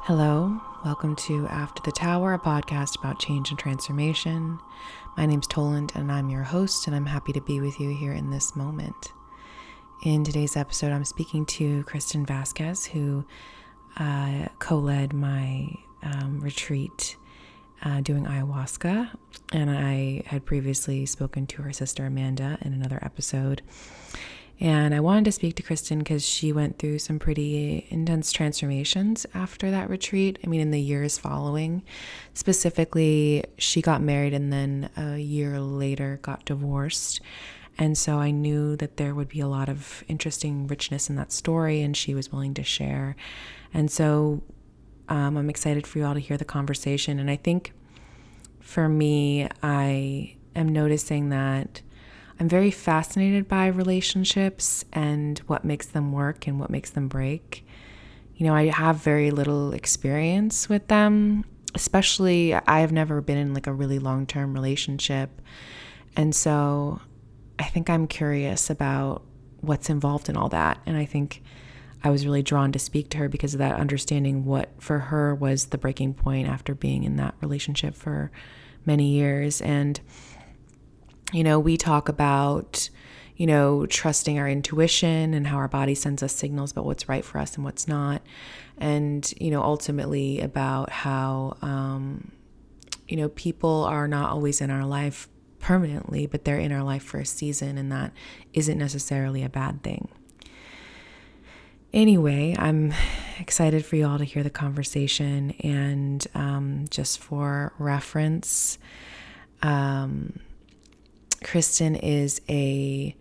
Hello, welcome to After the Tower, a podcast about change and transformation. My name's Toland and I'm your host, and I'm happy to be with you here in this moment. In today's episode, I'm speaking to Krysten Vazquez, who co-led my retreat doing ayahuasca, and I had previously spoken to her sister Amanda in another episode. And I wanted to speak to Krysten because she went through some pretty intense transformations after that retreat. I mean, in the years following. Specifically, she got married and then a year later got divorced. And so I knew that there would be a lot of interesting richness in that story, and she was willing to share. And so I'm excited for you all to hear the conversation. And I think for me, I am noticing that I'm very fascinated by relationships and what makes them work and what makes them break. You know, I have very little experience with them, especially I have never been in like a really long-term relationship. And so I think I'm curious about what's involved in all that. And I think I was really drawn to speak to her because of that, understanding what for her was the breaking point after being in that relationship for many years. And you know, we talk about, trusting our intuition and how our body sends us signals about what's right for us and what's not. And, ultimately about how, people are not always in our life permanently, but they're in our life for a season, and that isn't necessarily a bad thing. Anyway, I'm excited for you all to hear the conversation. And just for reference, Krysten is a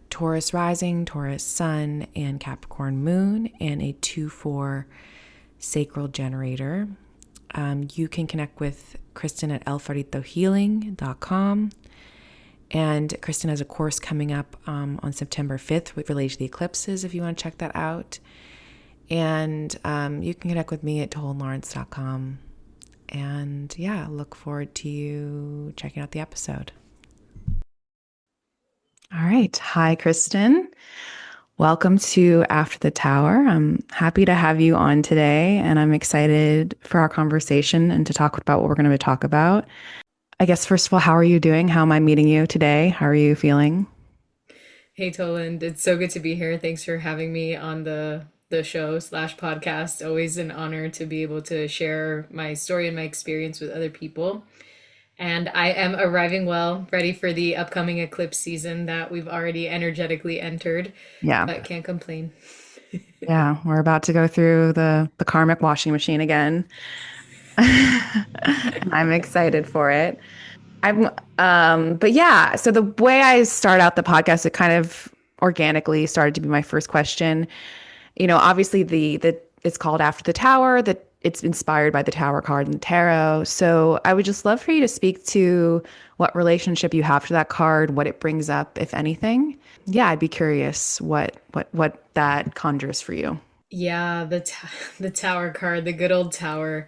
Taurus Rising, Taurus Sun, and Capricorn Moon, and a 2/4 sacral generator. You can connect with Krysten at elfaritohealing.com. And Krysten has a course coming up on September 5th related to the eclipses if you want to check that out. And you can connect with me at tolandlawrence.com. And yeah, look forward to you checking out the episode. All right. Hi, Krysten. Welcome to After the Tower. I'm happy to have you on today, and I'm excited for our conversation and to talk about what we're going to talk about. I guess, first of all, how are you doing? How am I meeting you today? How are you feeling? Hey Toland, it's so good to be here. Thanks for having me on the show slash podcast. Always an honor to be able to share my story and my experience with other people. And I am arriving well, ready for the upcoming eclipse season that we've already energetically entered, Yeah. but can't complain. Yeah. We're about to go through the karmic washing machine again. I'm excited for it. But yeah, so the way I start out the podcast, it kind of organically started to be my first question. Obviously the it's called After the Tower, that it's inspired by the Tower card in the tarot. So I would just love for you to speak to what relationship you have to that card, what it brings up, if anything. Yeah, I'd be curious what that conjures for you. Yeah, the tower card, the good old tower.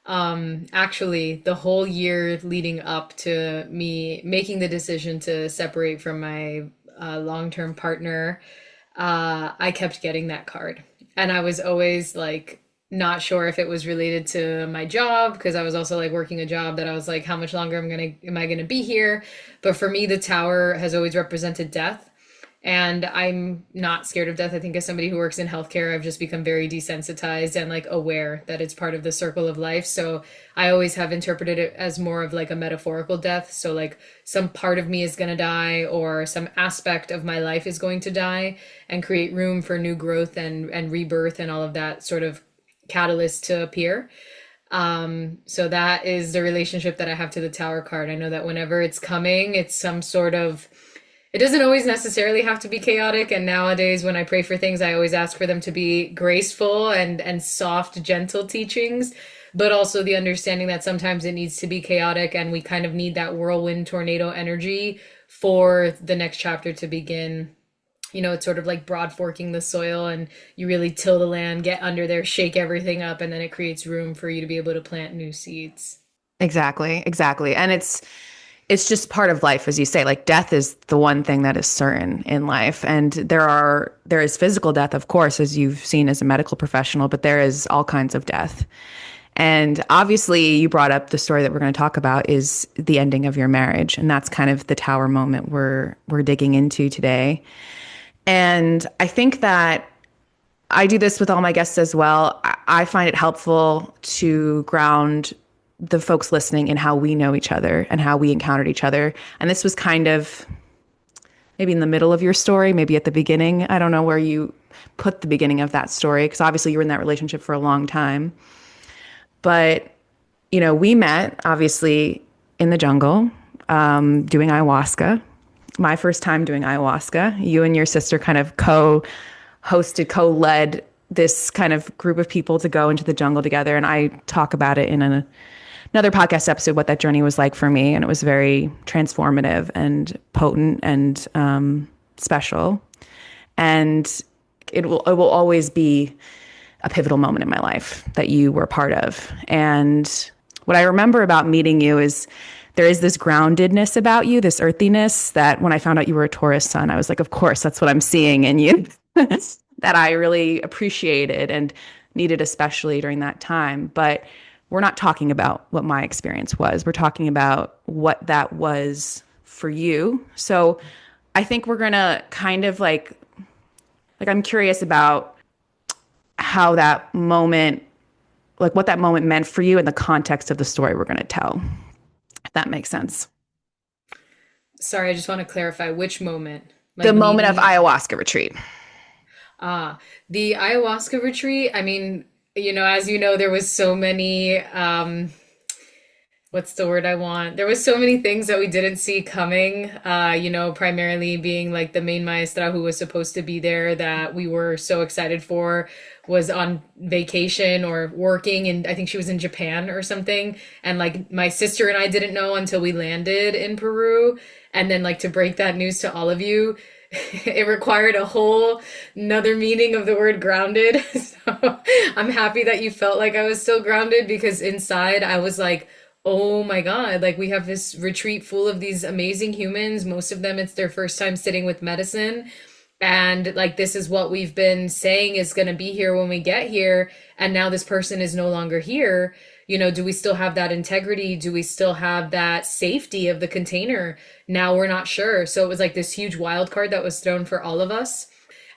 Actually, the whole year leading up to me making the decision to separate from my long-term partner, I kept getting that card. And I was always like not sure if it was related to my job because I was also like working a job that I was like, how much longer am I gonna be here? But for me, the tower has always represented death. And I'm not scared of death. I think as somebody who works in healthcare, I've just become very desensitized and like aware that it's part of the circle of life. So I always have interpreted it as more of like a metaphorical death. So like some part of me is going to die or some aspect of my life is going to die and create room for new growth and rebirth and all of that sort of catalyst to appear. So that is the relationship that I have to the tower card. I know that whenever it's coming, it's some sort of it doesn't always necessarily have to be chaotic. And nowadays, when I pray for things, I always ask for them to be graceful and soft, gentle teachings, but also the understanding that sometimes it needs to be chaotic and we kind of need that whirlwind tornado energy for the next chapter to begin. It's sort of like broad forking the soil and you really till the land, get under there, shake everything up, and then it creates room for you to be able to plant new seeds. Exactly. And it's just part of life, as you say. Like death is the one thing that is certain in life, and there is physical death, of course, as you've seen as a medical professional, but there is all kinds of death. And obviously, you brought up the story that we're going to talk about is the ending of your marriage, and that's kind of the tower moment we're digging into today. And I think that I do this with all my guests as well. I find it helpful to ground the folks listening in how we know each other and how we encountered each other. And this was kind of maybe in the middle of your story, maybe at the beginning. I don't know where you put the beginning of that story, because obviously you were in that relationship for a long time. But, we met obviously in the jungle, doing ayahuasca. My first time doing ayahuasca. You and your sister kind of co-hosted, co-led this kind of group of people to go into the jungle together. And I talk about it in another podcast episode, what that journey was like for me. And it was very transformative and potent and special. And it will always be a pivotal moment in my life that you were part of. And what I remember about meeting you is there is this groundedness about you, this earthiness, that when I found out you were a Taurus Sun, I was like, of course, that's what I'm seeing in you, that I really appreciated and needed, especially during that time. But we're not talking about what my experience was. We're talking about what that was for you. So I think we're going to kind of like I'm curious about how that moment, like what that moment meant for you in the context of the story we're going to tell, if that makes sense. Sorry, I just want to clarify which moment. The Like moment of meeting. ayahuasca retreat. The ayahuasca retreat, I mean, as you know, there was so many, what's the word I want? There was so many things that we didn't see coming, primarily being like the main maestra who was supposed to be there that we were so excited for was on vacation or working, and I think she was in Japan or something. And like my sister and I didn't know until we landed in Peru. And then like to break that news to all of you, it required a whole another meaning of the word grounded. So I'm happy that you felt like I was still grounded, because inside I was like, oh my God, like we have this retreat full of these amazing humans. Most of them, it's their first time sitting with medicine. And like, this is what we've been saying is going to be here when we get here. And now this person is no longer here. Do we still have that integrity? Do we still have that safety of the container? Now we're not sure. So it was like this huge wild card that was thrown for all of us.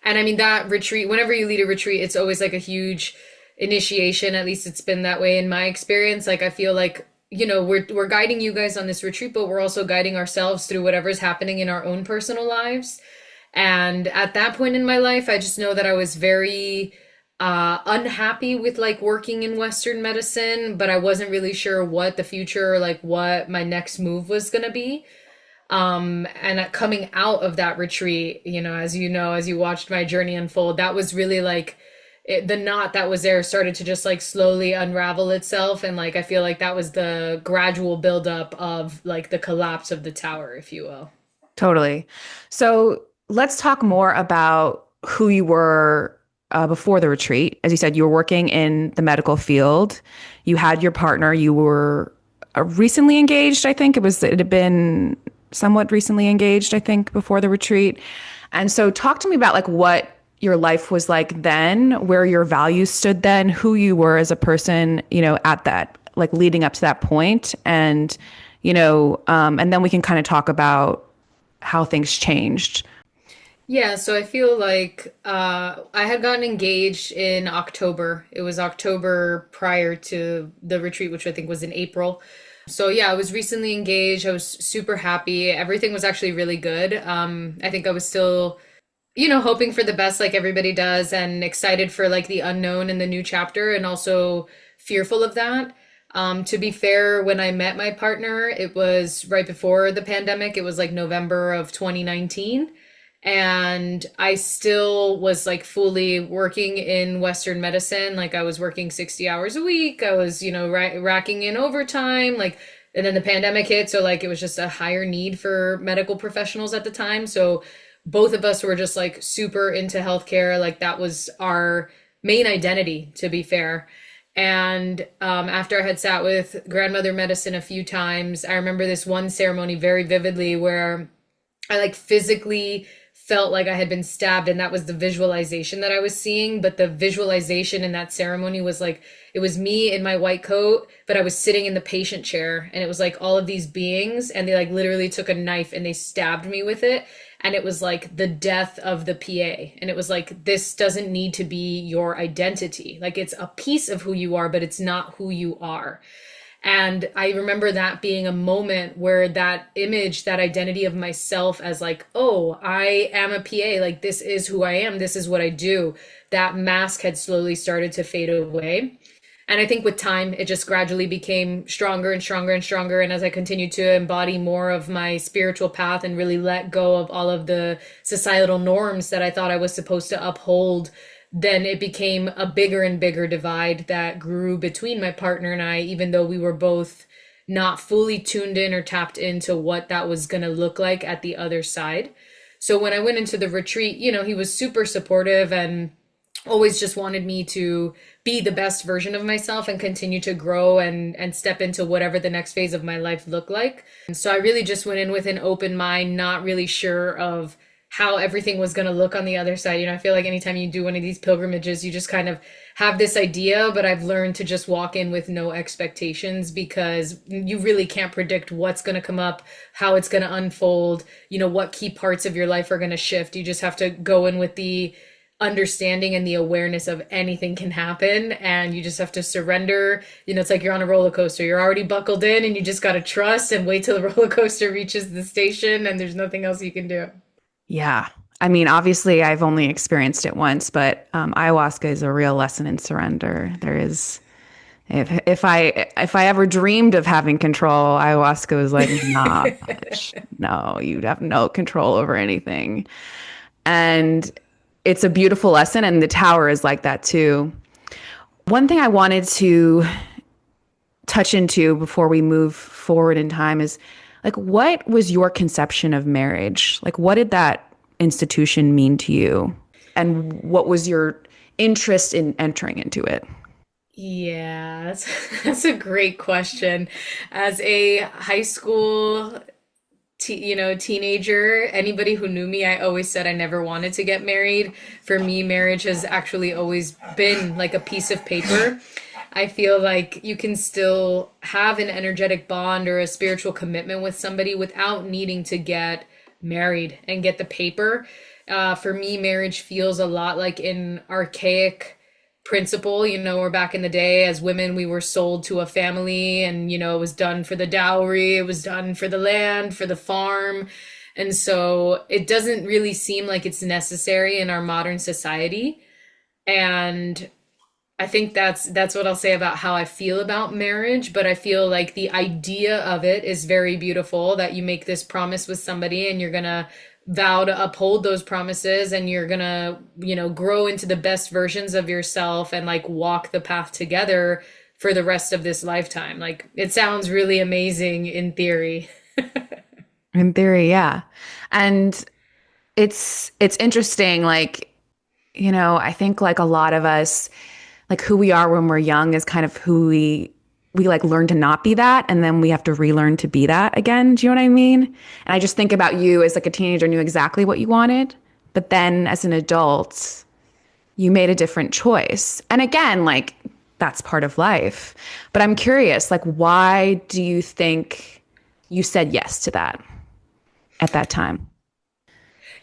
And I mean, that retreat, whenever you lead a retreat, it's always like a huge initiation. At least it's been that way in my experience. Like, I feel like, we're guiding you guys on this retreat, but we're also guiding ourselves through whatever's happening in our own personal lives. And at that point in my life, I just know that I was very unhappy with like working in Western medicine, but I wasn't really sure what the future, like what my next move was going to be. And coming out of that retreat, as you watched my journey unfold, that was really like the knot that was there started to just like slowly unravel itself. And like, I feel like that was the gradual buildup of like the collapse of the tower, if you will. Totally. So let's talk more about who you were before the retreat. As you said, you were working in the medical field. You had your partner. You were recently engaged, I think. It had been somewhat recently engaged, I think, before the retreat. And so talk to me about like what your life was like then, where your values stood then, who you were as a person, at that, like leading up to that point. And, and then we can kind of talk about how things changed. Yeah, so I feel like I had gotten engaged in October. It was October prior to the retreat, which I think was in April. So yeah, I was recently engaged. I was super happy. Everything was actually really good. I think I was still, hoping for the best like everybody does, and excited for like the unknown and the new chapter, and also fearful of that. To be fair, when I met my partner, it was right before the pandemic. It was like November of 2019. And I still was like fully working in Western medicine. Like I was working 60 hours a week. I was, racking in overtime, like, and then the pandemic hit. So like, it was just a higher need for medical professionals at the time. So both of us were just like super into healthcare. Like that was our main identity, to be fair. And after I had sat with grandmother medicine a few times, I remember this one ceremony very vividly where I like physically felt like I had been stabbed, and that was the visualization that I was seeing. But the visualization in that ceremony was like, it was me in my white coat, but I was sitting in the patient chair, and it was like all of these beings, and they like literally took a knife and they stabbed me with it. And it was like the death of the PA. And it was like, this doesn't need to be your identity. Like, it's a piece of who you are, but it's not who you are. And I remember that being a moment where that image, that identity of myself as like, oh, I am a PA, like this is who I am, this is what I do, that mask had slowly started to fade away. And I think with time, it just gradually became stronger and stronger and stronger. And as I continued to embody more of my spiritual path and really let go of all of the societal norms that I thought I was supposed to uphold, then it became a bigger and bigger divide that grew between my partner and I, even though we were both not fully tuned in or tapped into what that was going to look like at the other side. So when I went into the retreat, you know, he was super supportive and always just wanted me to be the best version of myself and continue to grow and step into whatever the next phase of my life looked like. And so I really just went in with an open mind, not really sure of how everything was going to look on the other side. You know, I feel like anytime you do one of these pilgrimages, you just kind of have this idea, but I've learned to just walk in with no expectations, because you really can't predict what's going to come up, how it's going to unfold, you know, what key parts of your life are going to shift. You just have to go in with the understanding and the awareness of anything can happen, and you just have to surrender. You know, it's like you're on a roller coaster. You're already buckled in, and you just got to trust and wait till the roller coaster reaches the station, and there's nothing else you can do. Yeah. I mean, obviously, I've only experienced it once, but ayahuasca is a real lesson in surrender. There is, if I ever dreamed of having control, ayahuasca was like, nah, bitch. No, you'd have no control over anything. And it's a beautiful lesson, and the tower is like that too. One thing I wanted to touch into before we move forward in time is, like, what was your conception of marriage? Like, what did that institution mean to you? And what was your interest in entering into it? Yeah, that's a great question. As a high school teenager, anybody who knew me, I always said I never wanted to get married. For me, marriage has actually always been like a piece of paper. I feel like you can still have an energetic bond or a spiritual commitment with somebody without needing to get married and get the paper. For me, marriage feels a lot like an archaic principle. You know, we're back in the day as women, we were sold to a family, and, you know, it was done for the dowry, it was done for the land, for the farm. And so it doesn't really seem like it's necessary in our modern society. And I think that's what I'll say about how I feel about marriage. But I feel like the idea of it is very beautiful, that you make this promise with somebody and you're gonna vow to uphold those promises, and you're gonna, you know, grow into the best versions of yourself and like walk the path together for the rest of this lifetime. Like, it sounds really amazing in theory. In theory, yeah. And it's interesting, like, you know, I think like a lot of us, like who we are when we're young is kind of who we like learn to not be that, and then we have to relearn to be that again. Do you know what I mean? And I just think about you as like a teenager, knew exactly what you wanted, but then as an adult, you made a different choice. And again, like, that's part of life. But I'm curious, like, why do you think you said yes to that at that time?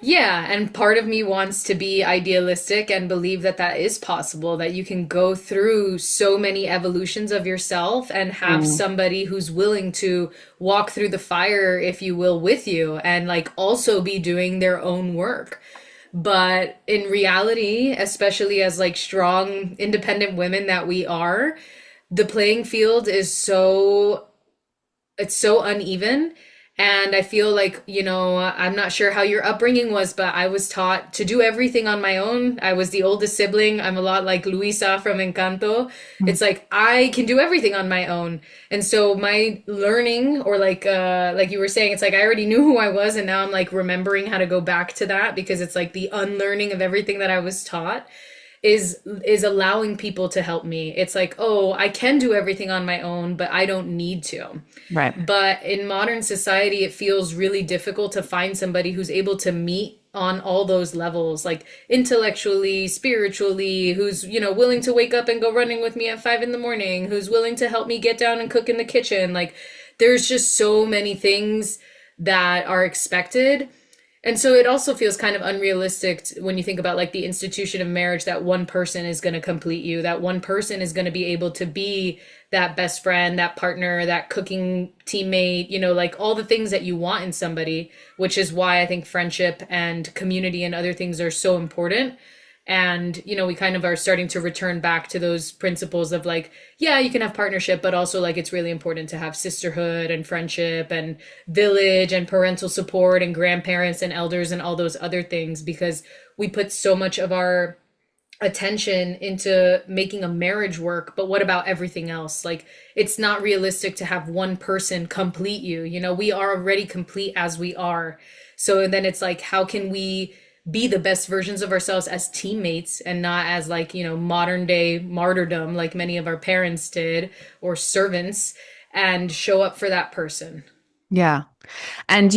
Yeah, and part of me wants to be idealistic and believe that that is possible, that you can go through so many evolutions of yourself and have somebody who's willing to walk through the fire, if you will, with you, and like also be doing their own work. But in reality, especially as like strong, independent women that we are, the playing field is it's so uneven. And I feel like, you know, I'm not sure how your upbringing was, but I was taught to do everything on my own. I was the oldest sibling. I'm a lot like Luisa from Encanto. It's like I can do everything on my own. And so my learning, or like you were saying, it's like I already knew who I was, and now I'm like remembering how to go back to that, because it's like the unlearning of everything that I was taught. is allowing people to help me. It's like, oh, I can do everything on my own, but I don't need to. Right. But in modern society, it feels really difficult to find somebody who's able to meet on all those levels, like intellectually, spiritually, who's, willing to wake up and go running with me at 5 a.m, who's willing to help me get down and cook in the kitchen. Like, there's just so many things that are expected. And so it also feels kind of unrealistic when you think about like the institution of marriage, that one person is going to complete you, that one person is going to be able to be that best friend, that partner, that cooking teammate, like all the things that you want in somebody, which is why I think friendship and community and other things are so important. And, we kind of are starting to return back to those principles of like, yeah, you can have partnership, but also like it's really important to have sisterhood and friendship and village and parental support and grandparents and elders and all those other things, because we put so much of our attention into making a marriage work. But what about everything else? Like, it's not realistic to have one person complete you. We are already complete as we are. So then it's like, how can we be the best versions of ourselves as teammates and not as like, modern day martyrdom, like many of our parents did, or servants, and show up for that person. Yeah. And,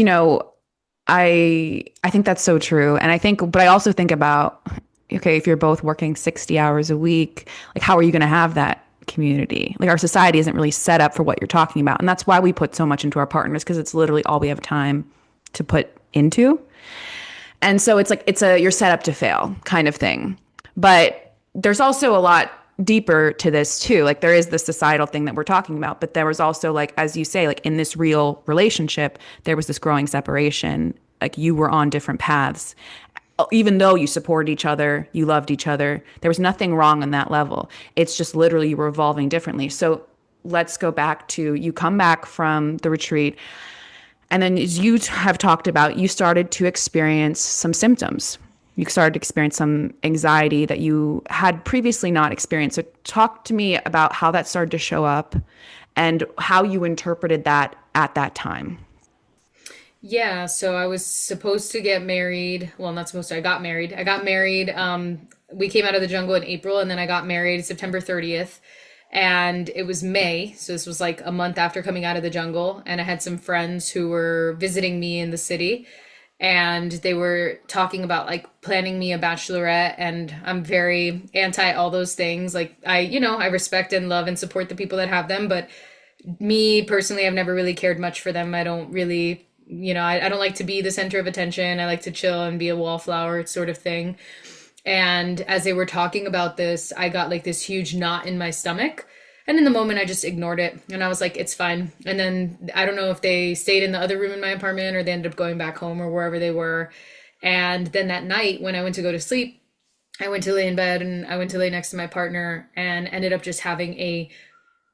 I think that's so true. And but I also think about, okay, if you're both working 60 hours a week, like how are you going to have that community? Like our society isn't really set up for what you're talking about. And that's why we put so much into our partners, because it's literally all we have time to put into. And so it's like, you're set up to fail kind of thing. But there's also a lot deeper to this too. Like there is the societal thing that we're talking about, but there was also like, as you say, like in this real relationship, there was this growing separation. Like you were on different paths. Even though you supported each other, you loved each other, there was nothing wrong on that level. It's just literally you were evolving differently. So let's go back to, you come back from the retreat. And then as you have talked about, you started to experience some symptoms. You started to experience some anxiety that you had previously not experienced. So talk to me about how that started to show up and how you interpreted that at that time. Yeah, so I was supposed to get married. Well, not supposed to. I got married. We came out of the jungle in April, and then I got married September 30th. And it was May, so this was like a month after coming out of the jungle. And I had some friends who were visiting me in the city, and they were talking about like planning me a bachelorette. And I'm very anti all those things. Like I respect and love and support the people that have them, but me personally, I've never really cared much for them. I don't really, I don't like to be the center of attention. I like to chill and be a wallflower sort of thing. And as they were talking about this, I got like this huge knot in my stomach. And in the moment, I just ignored it. And I was like, it's fine. And then I don't know if they stayed in the other room in my apartment or they ended up going back home or wherever they were. And then that night when I went to go to sleep, I went to lay in bed and I went to lay next to my partner and ended up just having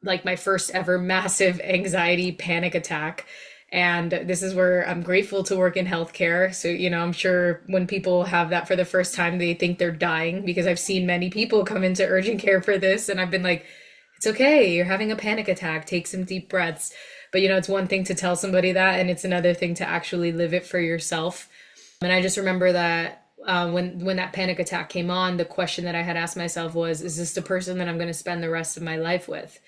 my first ever massive anxiety panic attack. And this is where I'm grateful to work in healthcare. So, I'm sure when people have that for the first time, they think they're dying, because I've seen many people come into urgent care for this. And I've been like, it's okay. You're having a panic attack. Take some deep breaths. But, it's one thing to tell somebody that, and it's another thing to actually live it for yourself. And I just remember that when that panic attack came on, the question that I had asked myself was, is this the person that I'm going to spend the rest of my life with?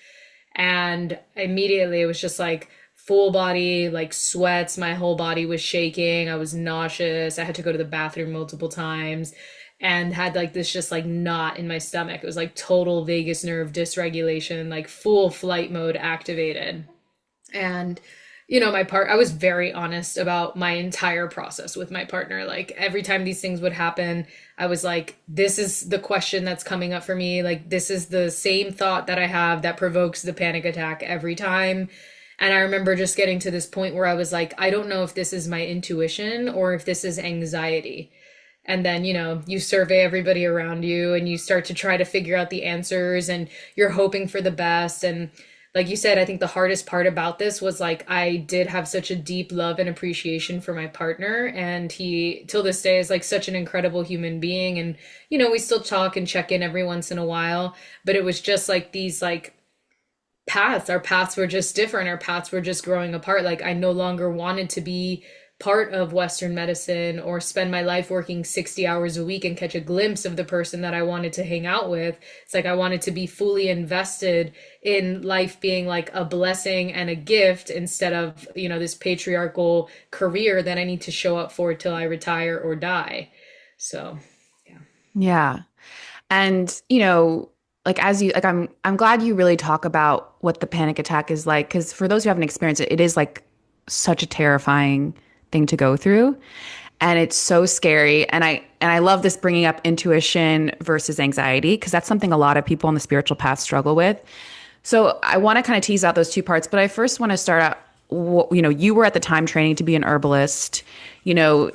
And immediately it was just like, full body, like sweats, my whole body was shaking, I was nauseous, I had to go to the bathroom multiple times, and had like this just like knot in my stomach. It was like total vagus nerve dysregulation, like full flight mode activated. And I was very honest about my entire process with my partner. Like every time these things would happen, I was like, this is the question that's coming up for me. Like this is the same thought that I have that provokes the panic attack every time. And I remember just getting to this point where I was like, I don't know if this is my intuition or if this is anxiety. And then, you survey everybody around you and you start to try to figure out the answers and you're hoping for the best. And like you said, I think the hardest part about this was like, I did have such a deep love and appreciation for my partner. And he, till this day, is like such an incredible human being. And, we still talk and check in every once in a while, but it was just like these like our paths were just different. Our paths were just growing apart. Like I no longer wanted to be part of Western medicine or spend my life working 60 hours a week and catch a glimpse of the person that I wanted to hang out with. It's like I wanted to be fully invested in life being like a blessing and a gift instead of, you know, this patriarchal career that I need to show up for till I retire or die. So, yeah. Yeah. And, you know, like as you like I'm glad you really talk about what the panic attack is like, because for those who haven't experienced it, it is like such a terrifying thing to go through. And it's so scary. And I love this bringing up intuition versus anxiety, because that's something a lot of people on the spiritual path struggle with. So I want to kind of tease out those two parts, but I first want to start out, you know, you were at the time training to be an herbalist. You know,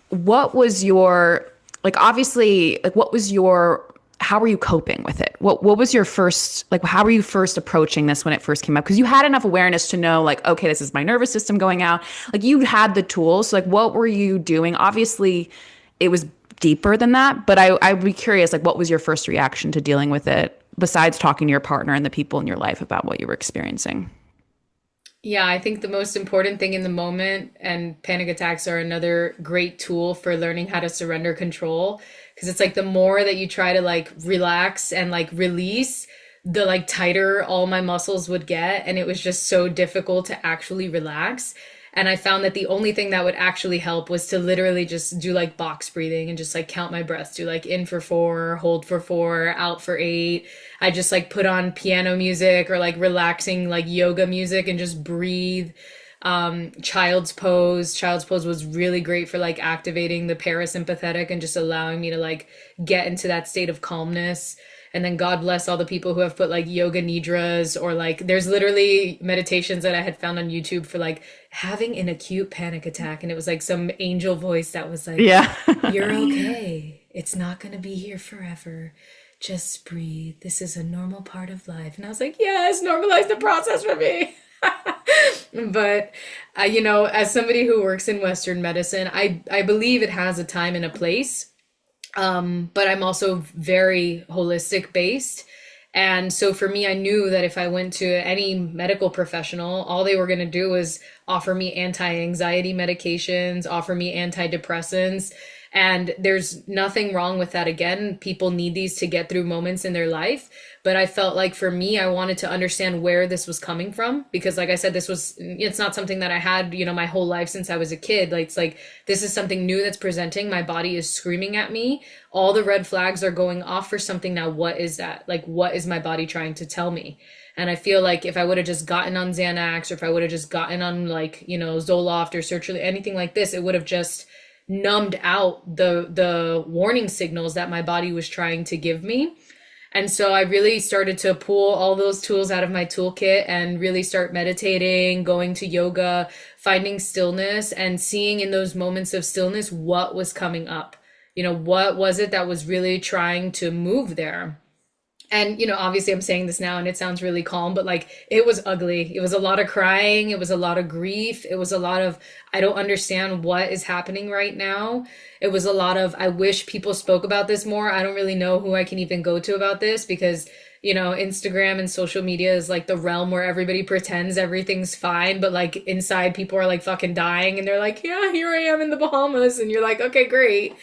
what was your, like, obviously, like, what was your, how were you coping with it? What was your first, like, how were you first approaching this when it first came up? Because you had enough awareness to know, like, okay, this is my nervous system going out. Like, you had the tools. So, like, what were you doing? Obviously, it was deeper than that, but I'd be curious, like, what was your first reaction to dealing with it, besides talking to your partner and the people in your life about what you were experiencing? Yeah, I think the most important thing in the moment, and panic attacks are another great tool for learning how to surrender control. Because it's like the more that you try to like relax and like release, the like tighter all my muscles would get. And it was just so difficult to actually relax. And I found that the only thing that would actually help was to literally just do like box breathing and just like count my breaths, do like in for 4, hold for 4, out for 8. I just like put on piano music or like relaxing like yoga music and just breathe. Child's pose was really great for like activating the parasympathetic and just allowing me to like get into that state of calmness. And then God bless all the people who have put like yoga nidras, or like there's literally meditations that I had found on YouTube for like having an acute panic attack, and it was like some angel voice that was like, Yeah. you're okay, it's not going to be here forever, just breathe, this is a normal part of life. And I was like, yes, normalize the process for me. But you know, as somebody who works in Western medicine, I believe it has a time and a place. But I'm also very holistic based. And so for me, I knew that if I went to any medical professional, all they were going to do was offer me anti-anxiety medications, offer me antidepressants. And there's nothing wrong with that. Again, people need these to get through moments in their life. But I felt like for me, I wanted to understand where this was coming from, because like I said, it's not something that I had, you know, my whole life since I was a kid. Like, it's like, this is something new that's presenting. My body is screaming at me. All the red flags are going off for something now. What is that? Like, what is my body trying to tell me? And I feel like if I would have just gotten on Xanax, or if I would have just gotten on like, you know, Zoloft or sertraline, anything like this, it would have just numbed out the warning signals that my body was trying to give me. And so I really started to pull all those tools out of my toolkit and really start meditating, going to yoga, finding stillness, and seeing in those moments of stillness what was coming up. You know, what was it that was really trying to move there? And, you know, obviously I'm saying this now and it sounds really calm, but like it was ugly. It was a lot of crying. It was a lot of grief. It was a lot of, I don't understand what is happening right now. It was a lot of, I wish people spoke about this more. I don't really know who I can even go to about this, because, you know, Instagram and social media is like the realm where everybody pretends everything's fine, but like inside people are like fucking dying and they're like, yeah, here I am in the Bahamas. And you're like, okay, great.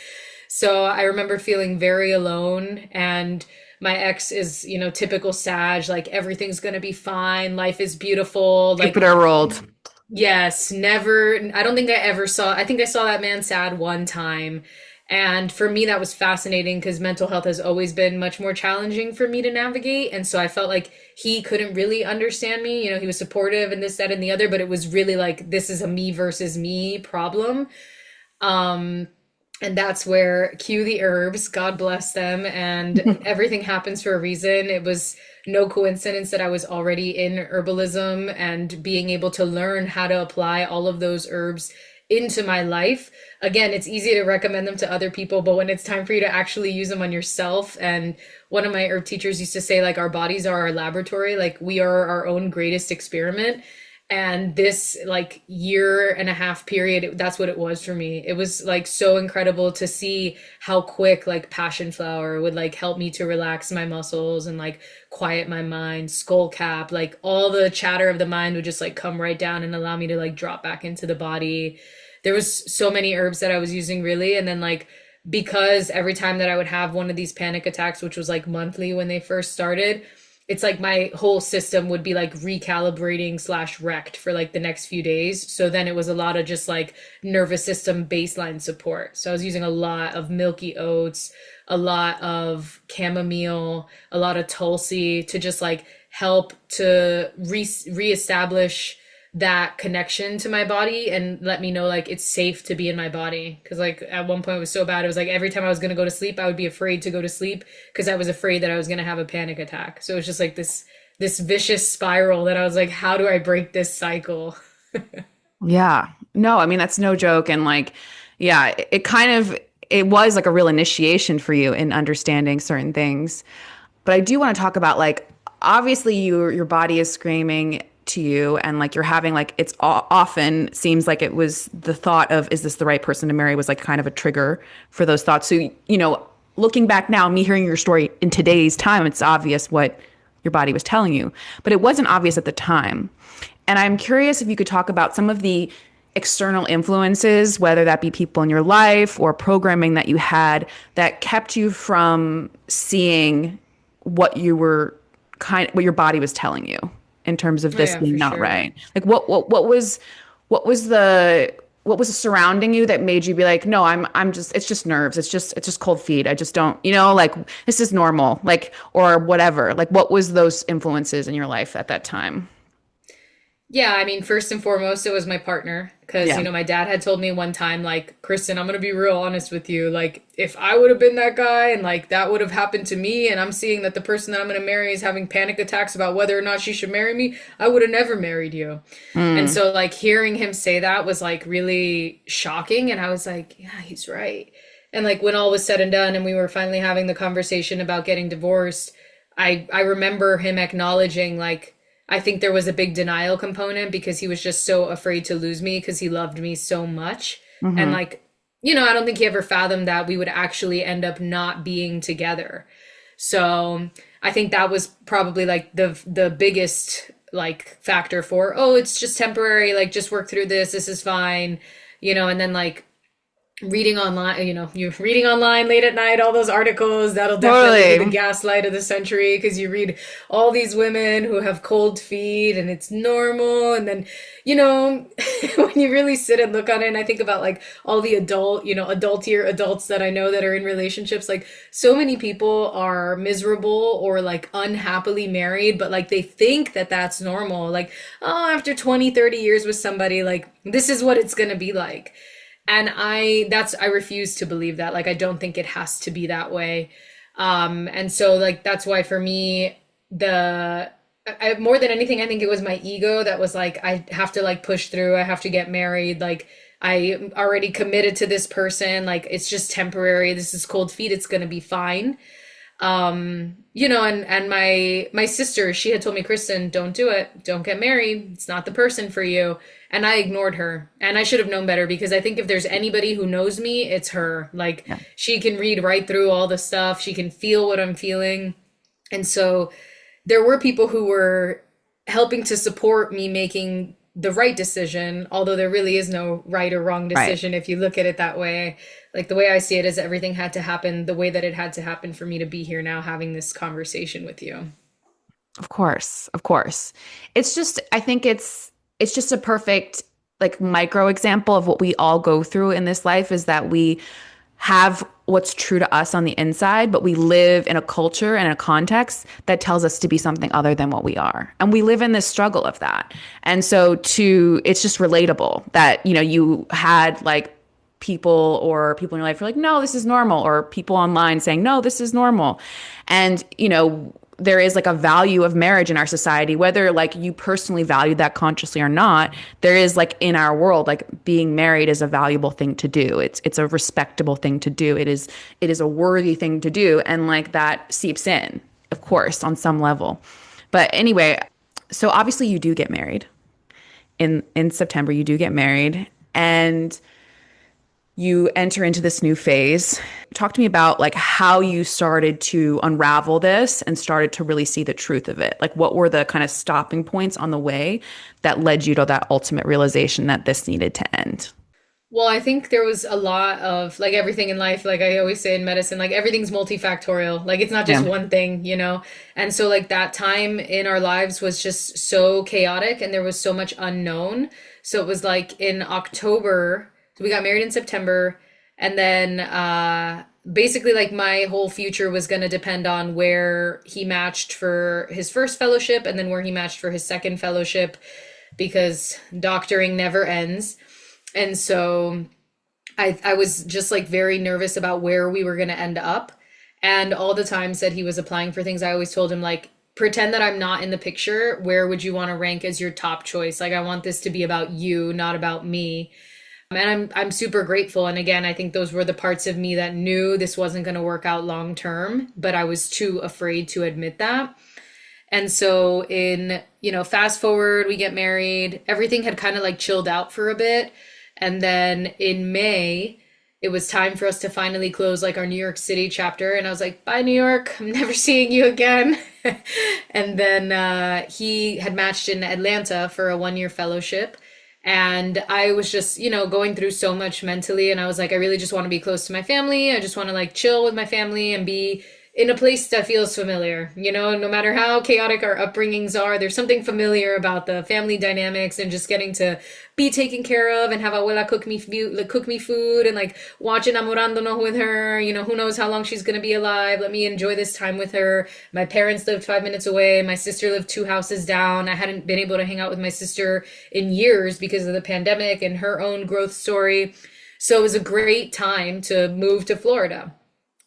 So I remember feeling very alone, and my ex is, you know, typical Sag, like everything's going to be fine. Life is beautiful. Like, Jupiter rolled. yes, never. I don't think I ever saw, I think I saw that man sad one time. And for me, that was fascinating because mental health has always been much more challenging for me to navigate. And so I felt like he couldn't really understand me. You know, he was supportive and this, that, and the other, but it was really like, this is a me versus me problem. And that's where cue the herbs, God bless them. And everything happens for a reason. It was no coincidence that I was already in herbalism and being able to learn how to apply all of those herbs into my life. Again, it's easy to recommend them to other people, but when it's time for you to actually use them on yourself, and one of my herb teachers used to say, like, our bodies are our laboratory, like we are our own greatest experiment. And this like year and a half period, that's what it was for me. It was like so incredible to see how quick like passion flower would like help me to relax my muscles and like quiet my mind. Skull cap, like all the chatter of the mind would just like come right down and allow me to like drop back into the body. there was so many herbs that I was using really. And then like, because every time that I would have one of these panic attacks, which was like monthly when they first started, it's like my whole system would be like recalibrating slash wrecked for like the next few days. So then it was a lot of just like nervous system baseline support. So I was using a lot of milky oats, a lot of chamomile, a lot of tulsi to just like help to reestablish that connection to my body and let me know like it's safe to be in my body. Because like at one point it was so bad, it was like every time I was going to go to sleep I would be afraid to go to sleep because I was afraid that I was going to have a panic attack. So it was just like this vicious spiral that I was like, how do I break this cycle? Yeah. No, I mean, that's no joke. And like, yeah, it was like a real initiation for you in understanding certain things. But I do want to talk about like, obviously your body is screaming to you and like you're having like often seems like it was the thought of is this the right person to marry was like kind of a trigger for those thoughts. So looking back now, me hearing your story in today's time, it's obvious what your body was telling you, but it wasn't obvious at the time. And I'm curious if you could talk about some of the external influences, whether that be people in your life or programming that you had that kept you from seeing what your body was telling you in terms of this being not right. Like what was surrounding you that made you be like, no, it's just nerves. It's just cold feet. I just don't, like this is normal, like, or whatever. Like what was those influences in your life at that time? Yeah, I mean, first and foremost, it was my partner because, my dad had told me one time, like, Krysten, I'm going to be real honest with you. Like, if I would have been that guy and like that would have happened to me and I'm seeing that the person that I'm going to marry is having panic attacks about whether or not she should marry me, I would have never married you. And so like hearing him say that was like really shocking. And I was like, yeah, he's right. And like when all was said and done and we were finally having the conversation about getting divorced, I remember him acknowledging like, I think there was a big denial component because he was just so afraid to lose me because he loved me so much. Mm-hmm. And like, I don't think he ever fathomed that we would actually end up not being together. So I think that was probably like the biggest like factor for, oh, it's just temporary. Like just work through this. This is fine. And then like reading online, you're reading online late at night, all those articles, that'll definitely be the gaslight of the century because you read all these women who have cold feet and it's normal. And then, when you really sit and look on it, and I think about like all the adultier adults that I know that are in relationships, like so many people are miserable or like unhappily married, but like they think that that's normal. Like, oh, after 20, 30 years with somebody, like this is what it's going to be like. And I refuse to believe that. Like, I don't think it has to be that way. And so like, that's why for me, more than anything, I think it was my ego that was like, I have to like push through. I have to get married. Like I already committed to this person. Like, it's just temporary. This is cold feet. It's going to be fine. And my sister, she had told me, Krysten, don't do it. Don't get married. It's not the person for you. And I ignored her, and I should have known better because I think if there's anybody who knows me, it's her. Like she can read right through all the stuff. She can feel what I'm feeling. And so there were people who were helping to support me making the right decision, although there really is no right or wrong decision. If you look at it that way. Like the way I see it is everything had to happen the way that it had to happen for me to be here now having this conversation with you. Of course. It's just, I think it's just a perfect like micro example of what we all go through in this life is that we have what's true to us on the inside, but we live in a culture and a context that tells us to be something other than what we are. And we live in this struggle of that. And so it's just relatable that, you had like people in your life who are like, no, this is normal, or people online saying, no, this is normal. And, there is like a value of marriage in our society, whether like you personally value that consciously or not. There is like in our world, like being married is a valuable thing to do. It's a respectable thing to do. It is a worthy thing to do. And like that seeps in, of course, on some level. But anyway, so obviously you do get married in September, you do get married and you enter into this new phase. Talk to me about like how you started to unravel this and started to really see the truth of it. Like what were the kind of stopping points on the way that led you to that ultimate realization that this needed to end? Well, I think there was a lot of like everything in life, like I always say in medicine, like everything's multifactorial. Like it's not just Yeah. one thing, you know? And so like that time in our lives was just so chaotic and there was so much unknown. So it was like in October, so we got married in September, and then basically like my whole future was going to depend on where he matched for his first fellowship and then where he matched for his second fellowship because doctoring never ends. And so I was just like very nervous about where we were going to end up. And all the times that he was applying for things, I always told him, like, pretend that I'm not in the picture. Where would you want to rank as your top choice? Like, I want this to be about you, not about me. And I'm super grateful. And again, I think those were the parts of me that knew this wasn't going to work out long term, but I was too afraid to admit that. And so fast forward, we get married. Everything had kind of like chilled out for a bit. And then in May, it was time for us to finally close like our New York City chapter. And I was like, bye, New York. I'm never seeing you again. And then he had matched in Atlanta for a 1 year fellowship. And I was just, going through so much mentally. And I was like, I really just want to be close to my family. I just want to like chill with my family and be in a place that feels familiar. No matter how chaotic our upbringings are, there's something familiar about the family dynamics and just getting to be taken care of and have abuela cook me food and like watch Enamorándonos with her. Who knows how long she's going to be alive. Let me enjoy this time with her. My parents lived 5 minutes away. My sister lived 2 houses down. I hadn't been able to hang out with my sister in years because of the pandemic and her own growth story. So it was a great time to move to Florida.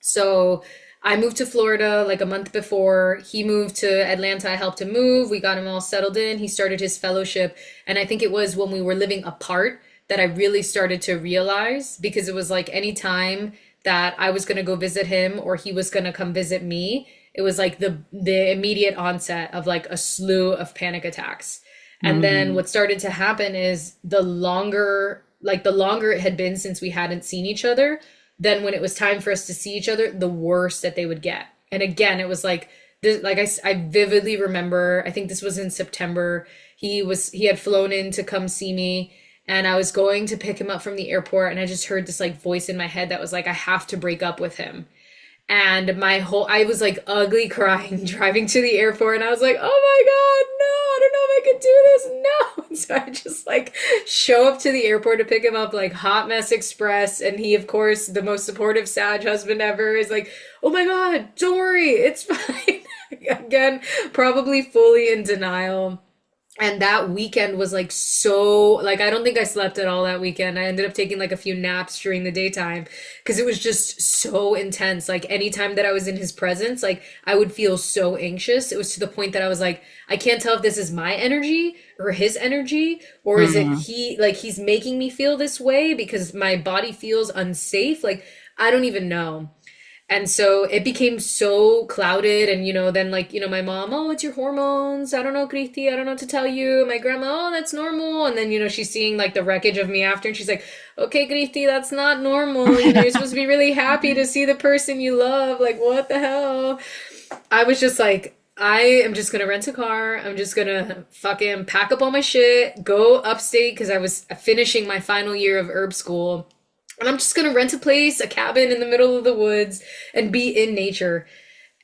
So I moved to Florida like a month before. He moved to Atlanta. I helped him move. We got him all settled in. He started his fellowship. And I think it was when we were living apart that I really started to realize, because it was like any time that I was going to go visit him or he was going to come visit me, it was like the immediate onset of like a slew of panic attacks. And then Mm. what started to happen is the longer it had been since we hadn't seen each other, then when it was time for us to see each other, the worse that they would get. And again, it was like this, like I vividly remember, I think this was in September. He had flown in to come see me, and I was going to pick him up from the airport, and I just heard this like voice in my head that was like, I have to break up with him. And I was like ugly crying driving to the airport, and I was like, oh my God, no, I don't know if I could do this. No. And so I just like show up to the airport to pick him up, like hot mess express. And he, of course, the most supportive Sag husband ever, is like, oh my God, don't worry, it's fine. Again, probably fully in denial. And that weekend was like so, like, I don't think I slept at all that weekend. I ended up taking like a few naps during the daytime because it was just so intense. Like, anytime that I was in his presence, like, I would feel so anxious. It was to the point that I was like, I can't tell if this is my energy or his energy, or is it Mhm. he's making me feel this way because my body feels unsafe. Like, I don't even know. And so it became so clouded. And, then like, my mom, oh, it's your hormones. I don't know, Kristi. I don't know what to tell you. My grandma, oh, that's normal. And then, she's seeing like the wreckage of me after. And she's like, okay, Kristi, that's not normal. You're supposed to be really happy to see the person you love. Like, what the hell? I was just like, I am just gonna rent a car. I'm just gonna fucking pack up all my shit, go upstate because I was finishing my final year of herb school. And I'm just gonna rent a place, a cabin in the middle of the woods, and be in nature.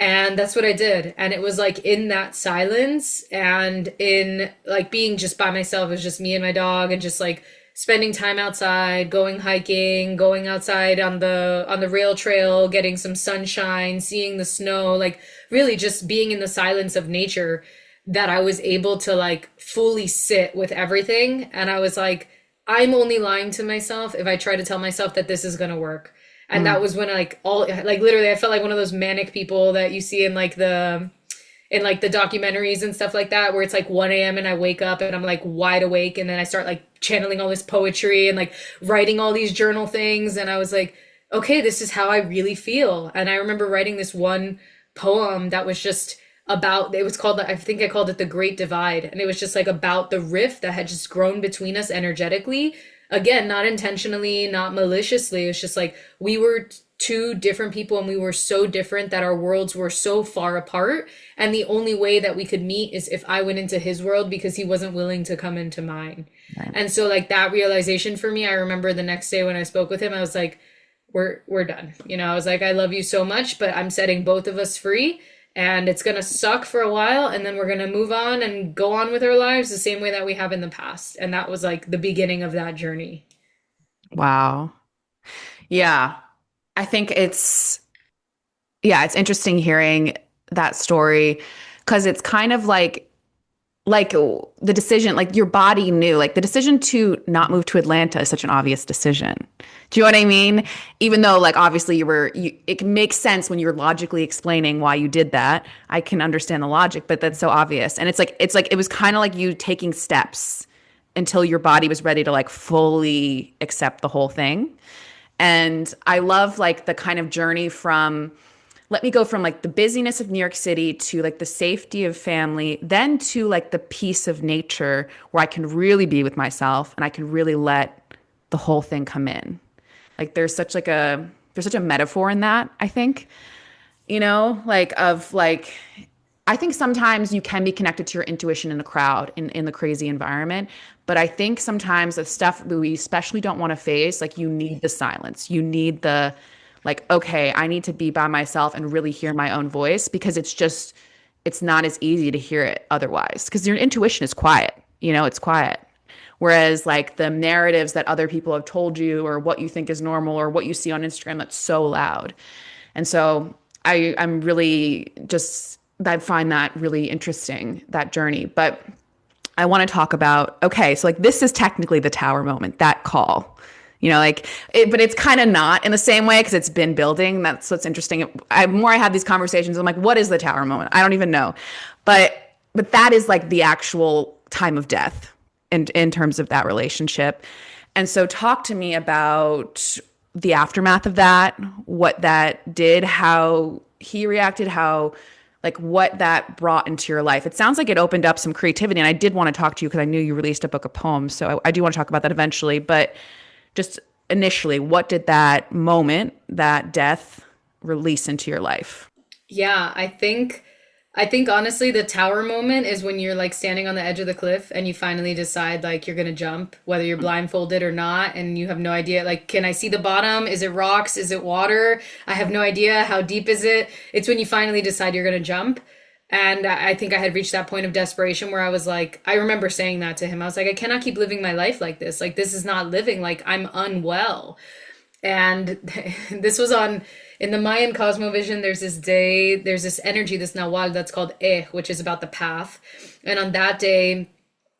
And that's what I did. And it was like in that silence and in like being just by myself. It was just me and my dog, and just like spending time outside, going hiking, going outside on the rail trail, getting some sunshine, seeing the snow, like really just being in the silence of nature, that I was able to like fully sit with everything. And I was like, I'm only lying to myself if I try to tell myself that this is going to work. And that Mm. was when like literally I felt like one of those manic people that you see in like the documentaries and stuff like that, where it's like 1 a.m. and I wake up and I'm like wide awake, and then I start like channeling all this poetry and like writing all these journal things. And I was like, okay, this is how I really feel. And I remember writing this one poem that was just about, it was called, I think I called it The Great Divide. And it was just like about the rift that had just grown between us energetically again, not intentionally, not maliciously. It's just like we were two different people and we were so different that our worlds were so far apart. And the only way that we could meet is if I went into his world because he wasn't willing to come into mine. Right. And so like that realization for me, I remember the next day when I spoke with him, I was like, we're done. You know, I was like, I love you so much, but I'm setting both of us free. And it's going to suck for a while, and then we're going to move on and go on with our lives the same way that we have in the past. And that was like the beginning of that journey. Wow. Yeah. I think it's interesting hearing that story because it's kind of like the decision, like your body knew, like the decision to not move to Atlanta is such an obvious decision. Do you know what I mean? Even though like obviously it makes sense when you're logically explaining why you did that. I can understand the logic, but that's so obvious. And it's like it was kind of like you taking steps until your body was ready to like fully accept the whole thing. And I love like the kind of journey from let me go from like the busyness of New York City to like the safety of family, then to like the peace of nature where I can really be with myself and I can really let the whole thing come in. Like there's such a metaphor in that, I think, you know, like of like, I think sometimes you can be connected to your intuition in a crowd in the crazy environment. But I think sometimes the stuff that we especially don't want to face, like you need the silence, you need the like, okay, I need to be by myself and really hear my own voice because it's not as easy to hear it otherwise because your intuition is quiet, you know, it's quiet. Whereas like the narratives that other people have told you or what you think is normal or what you see on Instagram, that's so loud. And so I'm really just, I find that really interesting, that journey. But I want to talk about, okay, so like this is technically the tower moment, that call. You know, like, but it's kind of not in the same way because it's been building. That's what's interesting. I have these conversations, I'm like, what is the tower moment? I don't even know. But that is like the actual time of death in terms of that relationship. And so talk to me about the aftermath of that, what that did, how he reacted, how like what that brought into your life. It sounds like it opened up some creativity. And I did want to talk to you because I knew you released a book of poems. So I do want to talk about that eventually. But just initially, what did that moment, that death, release into your life? Yeah, I think honestly the tower moment is when you're like standing on the edge of the cliff and you finally decide like you're gonna jump, whether you're blindfolded or not, and you have no idea like, can I see the bottom? Is it rocks? Is it water? I have no idea. How deep is it? It's when you finally decide you're gonna jump. And I think I had reached that point of desperation where I was like, I remember saying that to him. I was like, I cannot keep living my life like this. Like, this is not living. Like, I'm unwell. And this was in the Mayan cosmovision, there's this energy, this Nawal that's called which is about the path. And on that day,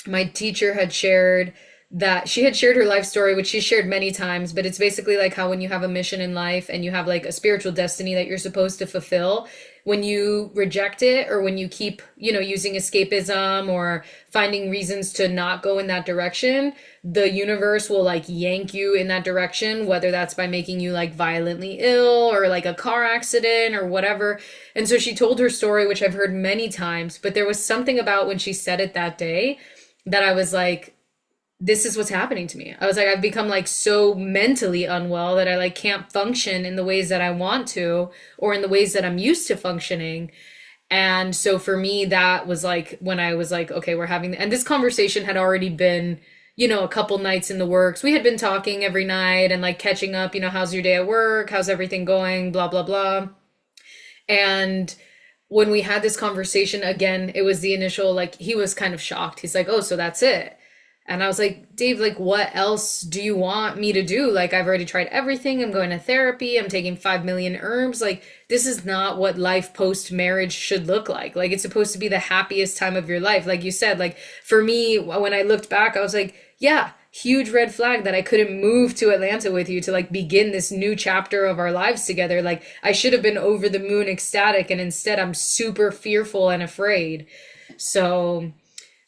my teacher had shared that she had shared her life story, which she shared many times, but it's basically like how when you have a mission in life and you have like a spiritual destiny that you're supposed to fulfill, when you reject it or when you keep, using escapism or finding reasons to not go in that direction, the universe will like yank you in that direction, whether that's by making you like violently ill or like a car accident or whatever. And so she told her story, which I've heard many times, but there was something about when she said it that day that I was like, this is what's happening to me. I was like, I've become like so mentally unwell that I like can't function in the ways that I want to, or in the ways that I'm used to functioning. And so for me, that was like when I was like, okay, and this conversation had already been, a couple nights in the works. We had been talking every night and like catching up, how's your day at work? How's everything going? Blah, blah, blah. And when we had this conversation again, it was the initial, like, he was kind of shocked. He's like, oh, so that's it. And I was like, Dave, like, what else do you want me to do? Like, I've already tried everything. I'm going to therapy. I'm taking 5 million herbs. Like, this is not what life post-marriage should look like. Like, it's supposed to be the happiest time of your life. Like you said, like, for me, when I looked back, I was like, yeah, huge red flag that I couldn't move to Atlanta with you to, like, begin this new chapter of our lives together. Like, I should have been over the moon ecstatic, and instead I'm super fearful and afraid. So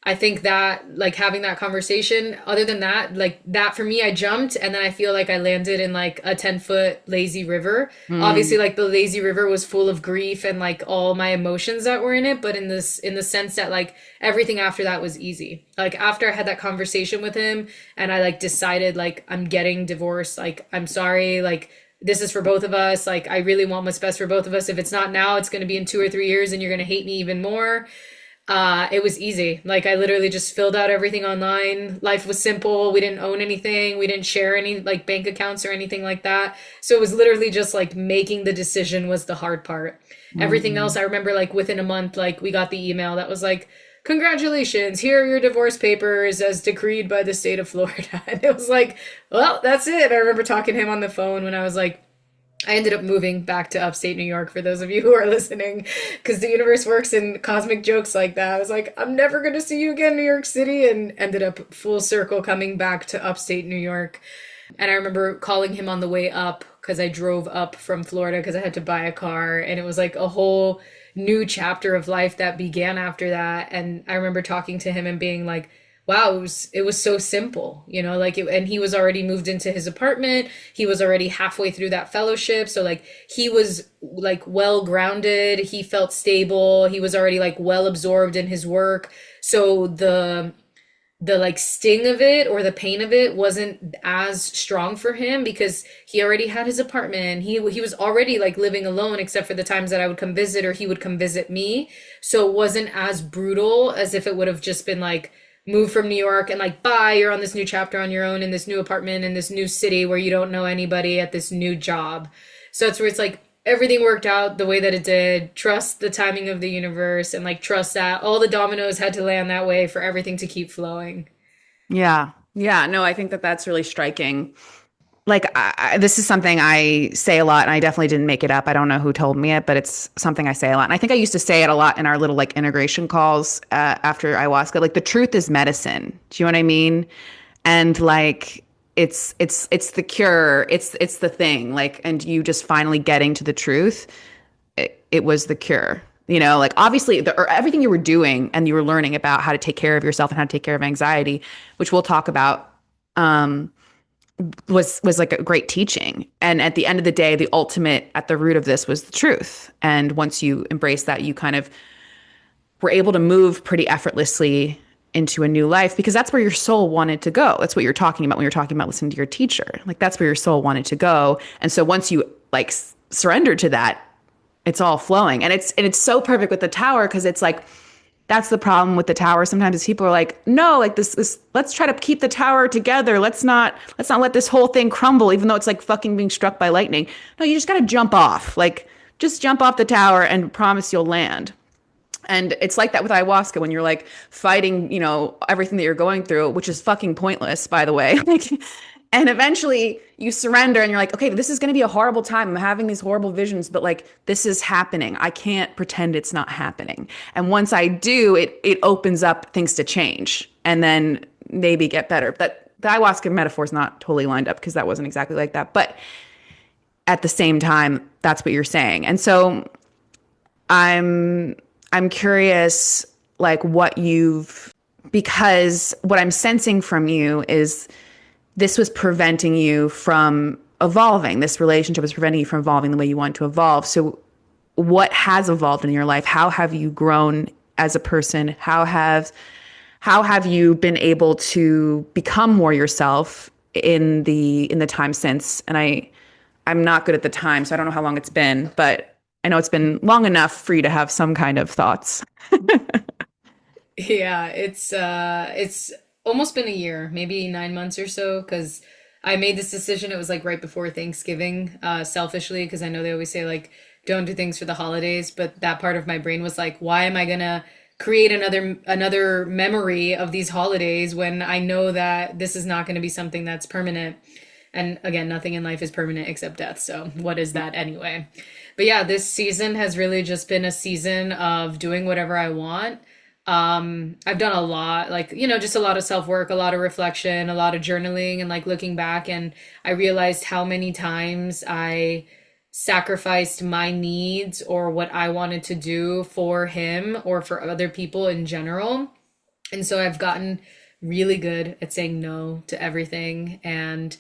I think that like having that conversation, other than that, like that for me, I jumped and then I feel like I landed in like a 10-foot lazy river. Obviously, Mm. like the lazy river was full of grief and like all my emotions that were in it, but in the sense that like everything after that was easy. Like after I had that conversation with him and I like decided like I'm getting divorced, like I'm sorry, like this is for both of us. Like I really want what's best for both of us. If it's not now, it's going to be in 2 or 3 years and you're going to hate me even more. It was easy. Like I literally just filled out everything online. Life was simple. We didn't own anything. We didn't share any like bank accounts or anything like that. So it was literally just like making the decision was the hard part. Everything else, Mm. I remember like within a month, like we got the email that was like, congratulations, here are your divorce papers as decreed by the state of Florida. And it was like, well, that's it. I remember talking to him on the phone when I was like, I ended up moving back to upstate New York for those of you who are listening, because the universe works in cosmic jokes like that. I was like, I'm never going to see you again, New York City, and ended up full circle coming back to upstate New York. And I remember calling him on the way up because I drove up from Florida because I had to buy a car. And it was like a whole new chapter of life that began after that. And I remember talking to him and being like, wow, it was so simple, you know, like it, and he was already moved into his apartment. He was already halfway through that fellowship. So like he was like well grounded. He felt stable. He was already like well absorbed in his work. So the like sting of it or the pain of it wasn't as strong for him because he already had his apartment. He was already like living alone except for the times that I would come visit or he would come visit me. So it wasn't as brutal as if it would have just been like move from New York and like bye, you're on this new chapter on your own in this new apartment in this new city where you don't know anybody at this new job. So that's where it's like everything worked out the way that it did. Trust the timing of the universe and like trust that all the dominoes had to land that way for everything to keep flowing. Yeah. Yeah. No, I think that that's really striking. Like, this is something I say a lot, and I definitely didn't make it up. I don't know who told me it, but it's something I say a lot. And I think I used to say it a lot in our little like integration calls after ayahuasca. Like, the truth is medicine. Do you know what I mean? And like, it's the cure. It's the thing. Like, and you just finally getting to the truth. It was the cure. You know, like obviously or everything you were doing and you were learning about how to take care of yourself and how to take care of anxiety, which we'll talk about. Was like a great teaching. And at the end of the day, the ultimate at the root of this was the truth. And once you embrace that, you kind of were able to move pretty effortlessly into a new life because that's where your soul wanted to go. That's what you're talking about when you're talking about listening to your teacher. Like that's where your soul wanted to go. And so once you like surrender to that, it's all flowing. And it's so perfect with the tower because it's like that's the problem with the tower. Sometimes people are like, no, like this, let's try to keep the tower together. Let's not let this whole thing crumble, even though it's like fucking being struck by lightning. No, you just got to jump off. Like, just jump off the tower and promise you'll land. And it's like that with ayahuasca when you're like fighting, you know, everything that you're going through, which is fucking pointless, by the way. Like, and eventually you surrender and you're like, okay, this is going to be a horrible time. I'm having these horrible visions, but like this is happening. I can't pretend it's not happening. And once I do, it opens up things to change and then maybe get better. But the ayahuasca metaphor is not totally lined up because that wasn't exactly like that. But at the same time, that's what you're saying. And so I'm curious like what you've because what I'm sensing from you is this was preventing you from evolving. This relationship was preventing you from evolving the way you want to evolve. So what has evolved in your life? How have you grown as a person? How have you been able to become more yourself in the time since? And I'm not good at the time, so I don't know how long it's been, but I know it's been long enough for you to have some kind of thoughts. Yeah, it's almost been a year, maybe 9 months or so, because I made this decision. It was like right before Thanksgiving, selfishly, because I know they always say like don't do things for the holidays, but that part of my brain was like, why am I gonna create another memory of these holidays when I know that this is not going to be something that's permanent? And again, nothing in life is permanent except death. So what is that anyway? But yeah, this season has really just been a season of doing whatever I want. I've done a lot, like, you know, just a lot of self-work, a lot of reflection, a lot of journaling and like looking back, and I realized how many times I sacrificed my needs or what I wanted to do for him or for other people in general And so I've gotten really good at saying no to everything and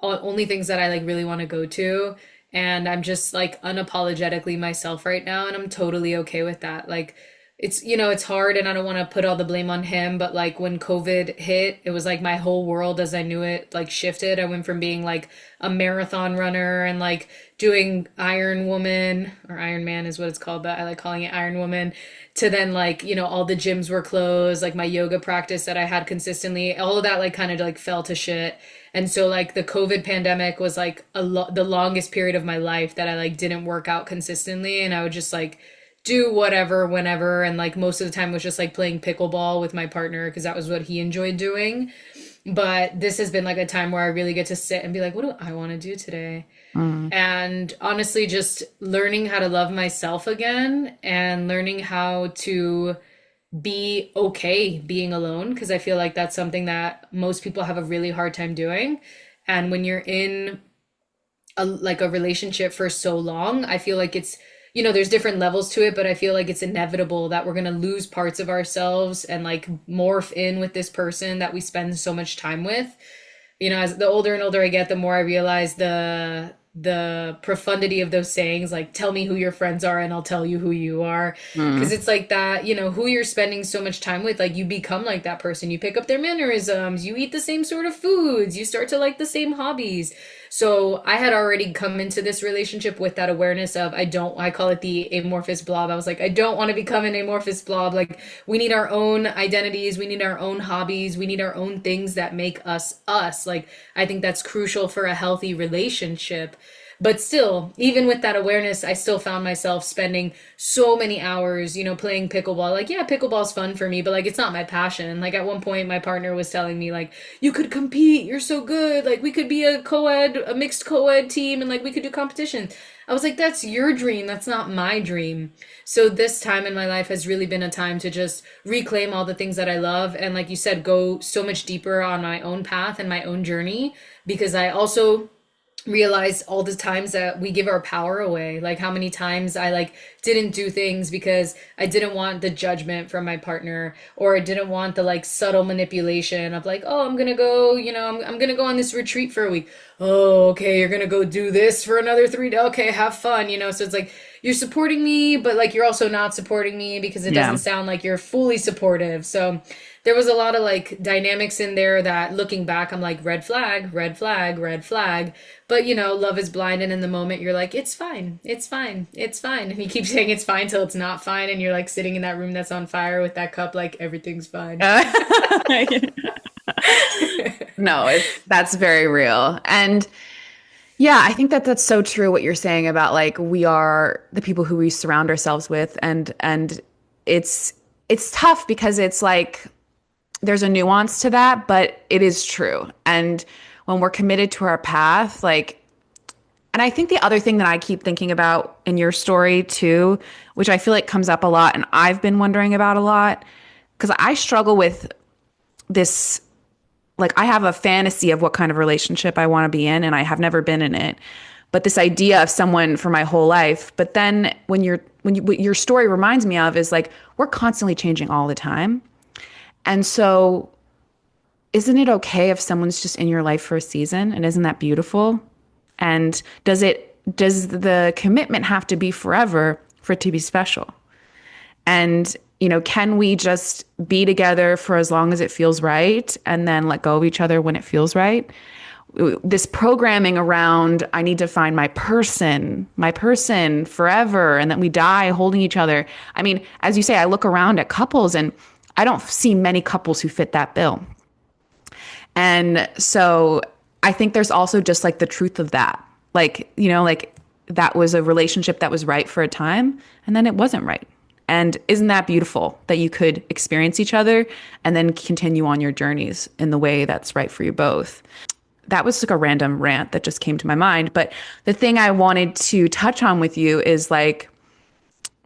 only things that I like really want to go to. And I'm just like unapologetically myself right now. And I'm totally okay with that. Like, it's, you know, it's hard and I don't want to put all the blame on him. But like when COVID hit, it was like my whole world as I knew it like shifted. I went from being like a marathon runner and like doing Iron Woman or Iron Man is what it's called, but I like calling it Iron Woman, to then like, you know, all the gyms were closed, like my yoga practice that I had consistently, all of that like kind of like fell to shit. And so like the COVID pandemic was like the longest period of my life that I like didn't work out consistently, and I would just like do whatever whenever, and like most of the time was just like playing pickleball with my partner because that was what he enjoyed doing. But this has been like a time where I really get to sit and be like, what do I want to do today? And honestly, just learning how to love myself again and learning how to be okay being alone, because I feel like that's something that most people have a really hard time doing. And when you're in a relationship for so long, I feel like it's, you know, there's different levels to it, but I feel like it's inevitable that we're going to lose parts of ourselves and like morph in with this person that we spend so much time with. You know, as the older and older I get, the more I realize the profundity of those sayings, like tell me who your friends are and I'll tell you who you are, because it's like that, you know, who you're spending so much time with, like you become like that person, you pick up their mannerisms, you eat the same sort of foods, you start to like the same hobbies. So I had already come into this relationship with that awareness of I call it the amorphous blob. I was like, I don't want to become an amorphous blob. Like we need our own identities, we need our own hobbies, we need our own things that make us us. Like I think that's crucial for a healthy relationship. But still, even with that awareness, I still found myself spending so many hours, you know, playing pickleball. Like, yeah, pickleball's fun for me, but like, it's not my passion. Like at one point, my partner was telling me like, you could compete, you're so good. Like we could be a mixed co-ed team, and like we could do competition. I was like, that's your dream. That's not my dream. So this time in my life has really been a time to just reclaim all the things that I love. And like you said, go so much deeper on my own path and my own journey, because I also realize all the times that we give our power away, like how many times I like didn't do things because I didn't want the judgment from my partner, or I didn't want the like subtle manipulation of like, oh, I'm gonna go, you know, I'm gonna go on this retreat for a week. Oh, okay, you're gonna go do this for another 3 days. Okay, have fun, you know. So it's like you're supporting me, but like you're also not supporting me, because it doesn't sound like you're fully supportive. So there was a lot of like dynamics in there that looking back, I'm like, red flag, red flag, red flag. But you know, love is blind. And in the moment you're like, it's fine. It's fine. It's fine. And you keep saying it's fine till it's not fine. And you're like sitting in that room that's on fire with that cup, like everything's fine. No, that's very real. And yeah, I think that that's so true what you're saying about like we are the people who we surround ourselves with, and it's tough because it's like there's a nuance to that, but it is true. And when we're committed to our path, like, and I think the other thing that I keep thinking about in your story too, which I feel like comes up a lot and I've been wondering about a lot, because I struggle with this, like I have a fantasy of what kind of relationship I want to be in, and I have never been in it. But this idea of someone for my whole life, but then what your story reminds me of is like we're constantly changing all the time. And so isn't it okay if someone's just in your life for a season? And isn't that beautiful? And does the commitment have to be forever for it to be special? And, you know, can we just be together for as long as it feels right and then let go of each other when it feels right? This programming around, I need to find my person forever, and then we die holding each other. I mean, as you say, I look around at couples and I don't see many couples who fit that bill. And so I think there's also just like the truth of that. Like, you know, like that was a relationship that was right for a time and then it wasn't right. And isn't that beautiful that you could experience each other and then continue on your journeys in the way that's right for you both? That was like a random rant that just came to my mind. But the thing I wanted to touch on with you is like,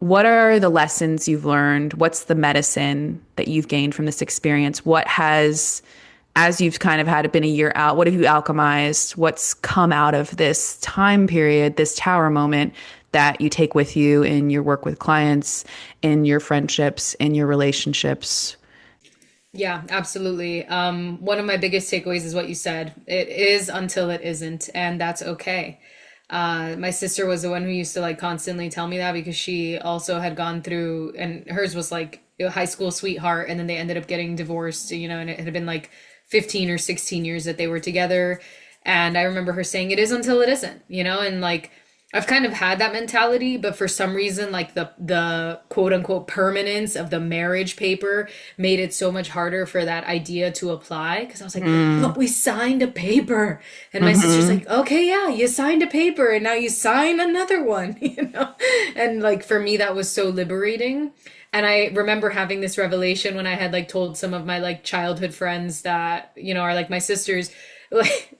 what are the lessons you've learned? What's the medicine that you've gained from this experience? What has, as you've kind of had been a year out, what have you alchemized? What's come out of this time period, this tower moment that you take with you in your work with clients, in your friendships, in your relationships? Yeah, absolutely. One of my biggest takeaways is what you said. It is until it isn't, and that's okay. My sister was the one who used to like constantly tell me that because she also had gone through, and hers was like a high school sweetheart, and then they ended up getting divorced, and it had been like 15 or 16 years that they were together. And I remember her saying, it is until it isn't, and like, I've kind of had that mentality, but for some reason, like the quote unquote permanence of the marriage paper made it so much harder for that idea to apply. Because I was like, but we signed a paper, and my sister's like, okay, yeah, you signed a paper, and now you sign another one, And like for me, that was so liberating. And I remember having this revelation when I had like told some of my like childhood friends that, are like my sisters,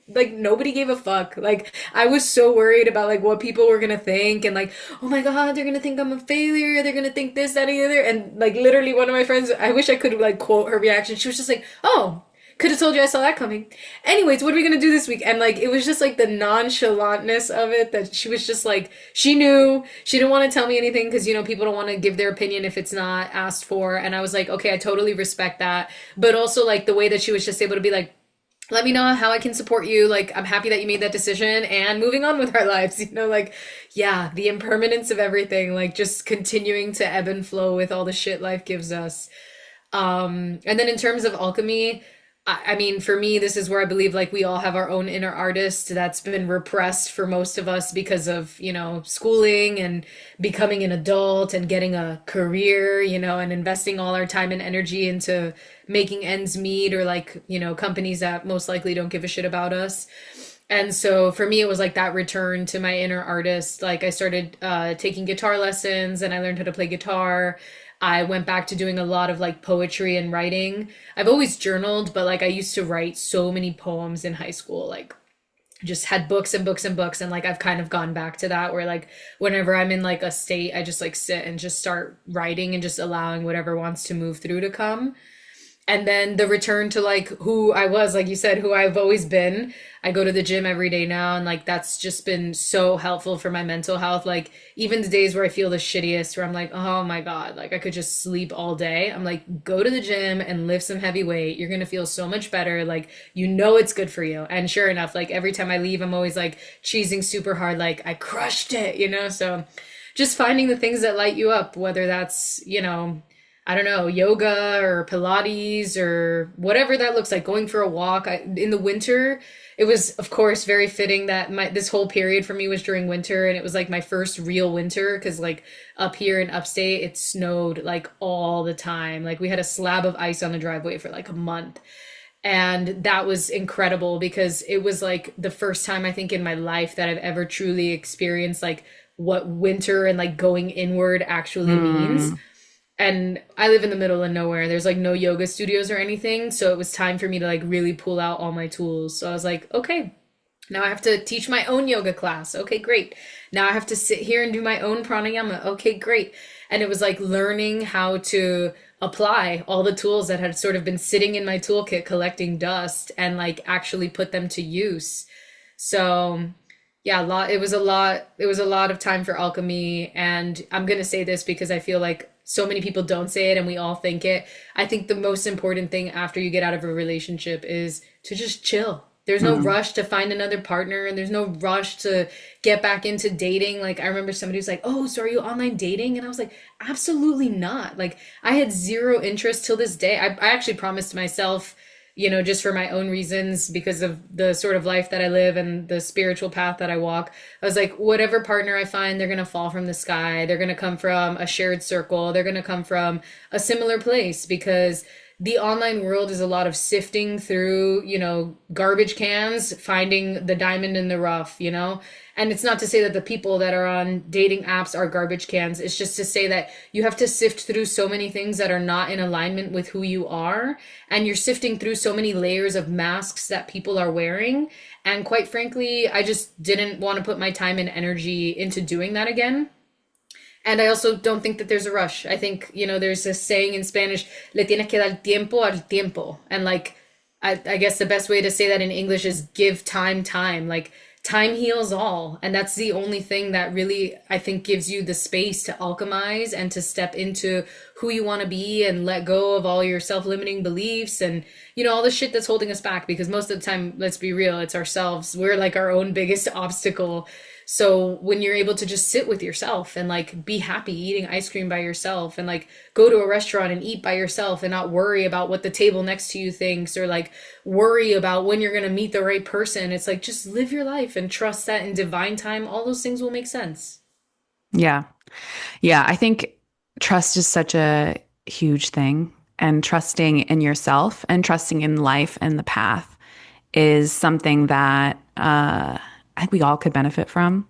like nobody gave a fuck. Like I was so worried about like what people were gonna think, and like, oh my god, they're gonna think I'm a failure, they're gonna think this, that, and the other. And like literally one of my friends, I wish I could like quote her reaction. She was just like, oh, could have told you I saw that coming. Anyways, what are we gonna do this week? And like it was just like the nonchalantness of it, that she was just like, she knew, she didn't want to tell me anything because people don't want to give their opinion if it's not asked for. And I was like, okay, I totally respect that. But also like the way that she was just able to be like, let me know how I can support you. Like, I'm happy that you made that decision and moving on with our lives, like, yeah, the impermanence of everything, like just continuing to ebb and flow with all the shit life gives us. And then in terms of alchemy, I mean, for me, this is where I believe like we all have our own inner artist that's been repressed for most of us because of, schooling and becoming an adult and getting a career, and investing all our time and energy into making ends meet, or like, companies that most likely don't give a shit about us. And so for me, it was like that return to my inner artist. Like I started taking guitar lessons, and I learned how to play guitar. I went back to doing a lot of like poetry and writing. I've always journaled, but like I used to write so many poems in high school, like just had books and books and books. And like I've kind of gone back to that, where like whenever I'm in like a state, I just like sit and just start writing and just allowing whatever wants to move through to come. And then the return to like who I was, like you said, who I've always been. I go to the gym every day now, and like that's just been so helpful for my mental health. Like even the days where I feel the shittiest, where I'm like, oh my god, like I could just sleep all day, I'm like, go to the gym and lift some heavy weight. You're gonna feel so much better. Like it's good for you. And sure enough, like every time I leave, I'm always like cheesing super hard, like I crushed it, so just finding the things that light you up, whether that's I don't know, yoga or Pilates or whatever that looks like, going for a walk. In the winter, it was, of course, very fitting that this whole period for me was during winter, and it was like my first real winter, because like up here in upstate, it snowed like all the time. Like we had a slab of ice on the driveway for like a month. And that was incredible because it was like the first time I think in my life that I've ever truly experienced like what winter and like going inward actually means. And I live in the middle of nowhere. There's like no yoga studios or anything. So it was time for me to like really pull out all my tools. So I was like, okay, now I have to teach my own yoga class. Okay, great. Now I have to sit here and do my own pranayama. Okay, great. And it was like learning how to apply all the tools that had sort of been sitting in my toolkit collecting dust, and like actually put them to use. So yeah, it was a lot of time for alchemy. And I'm going to say this because I feel like so many people don't say it and we all think it. I think the most important thing after you get out of a relationship is to just chill. There's no rush to find another partner, and there's no rush to get back into dating. Like I remember somebody was like, oh, so are you online dating? And I was like, absolutely not. Like I had zero interest till this day. I actually promised myself, just for my own reasons, because of the sort of life that I live and the spiritual path that I walk. I was like, whatever partner I find, they're going to fall from the sky. They're going to come from a shared circle. They're going to come from a similar place, because the online world is a lot of sifting through, garbage cans, finding the diamond in the rough, And it's not to say that the people that are on dating apps are garbage cans. It's just to say that you have to sift through so many things that are not in alignment with who you are. And you're sifting through so many layers of masks that people are wearing. And quite frankly, I just didn't want to put my time and energy into doing that again. And I also don't think that there's a rush. I think, there's a saying in Spanish, le tienes que dar tiempo al tiempo. And like, I guess the best way to say that in English is give time. Like, time heals all. And that's the only thing that really, I think, gives you the space to alchemize and to step into who you want to be and let go of all your self-limiting beliefs and, all the shit that's holding us back. Because most of the time, let's be real, it's ourselves. We're like our own biggest obstacle. So when you're able to just sit with yourself and like be happy eating ice cream by yourself and like go to a restaurant and eat by yourself and not worry about what the table next to you thinks or like worry about when you're going to meet the right person, it's like just live your life and trust that in divine time, all those things will make sense. Yeah. Yeah. I think trust is such a huge thing, and trusting in yourself and trusting in life and the path is something that I think we all could benefit from.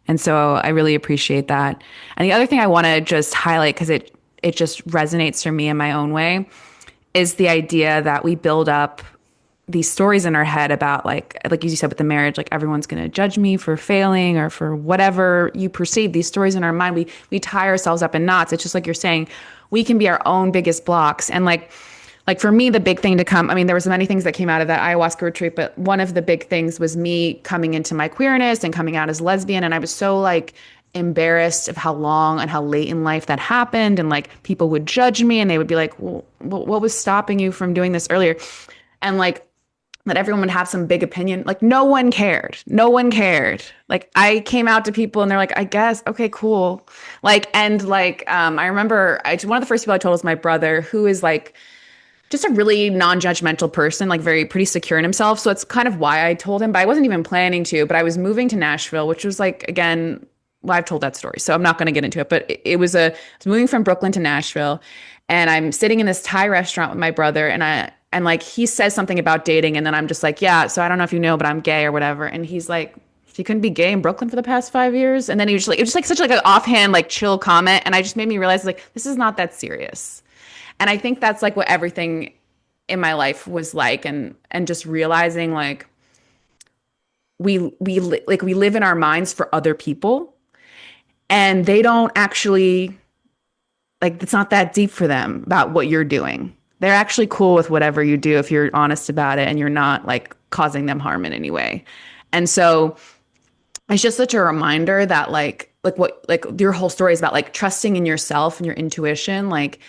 And so I really appreciate that. And the other thing I want to just highlight, because it just resonates for me in my own way, is the idea that we build up these stories in our head about like you said with the marriage, like everyone's going to judge me for failing or for whatever you perceive. These stories in our mind, we tie ourselves up in knots. It's just like you're saying, we can be our own biggest blocks. And like for me, the big thing to come, I mean, there was many things that came out of that ayahuasca retreat, but one of the big things was me coming into my queerness and coming out as lesbian. And I was so like embarrassed of how long and how late in life that happened. And like people would judge me and they would be like, well, what was stopping you from doing this earlier? And like, that everyone would have some big opinion. Like no one cared. No one cared. Like I came out to people and they're like, I guess, okay, cool. Like, and like, I remember one of the first people I told was my brother, who is like just a really non-judgmental person, like pretty secure in himself. So it's kind of why I told him, but I wasn't even planning to, but I was moving to Nashville, which was like, again, well, I've told that story, so I'm not going to get into it, but I was moving from Brooklyn to Nashville, and I'm sitting in this Thai restaurant with my brother, and like he says something about dating, and then I'm just like, yeah, so I don't know if you know, but I'm gay or whatever. And he's like, you couldn't be gay in Brooklyn for the past 5 years. And then he was just like, it was just like such like an offhand, like chill comment. And I just made me realize like, this is not that serious. And I think that's like what everything in my life was like. And just realizing like, we live in our minds for other people, and they don't actually, like, it's not that deep for them about what you're doing. They're actually cool with whatever you do if you're honest about it and you're not like causing them harm in any way. And so it's just such a reminder that like your whole story is about like trusting in yourself and your intuition. Like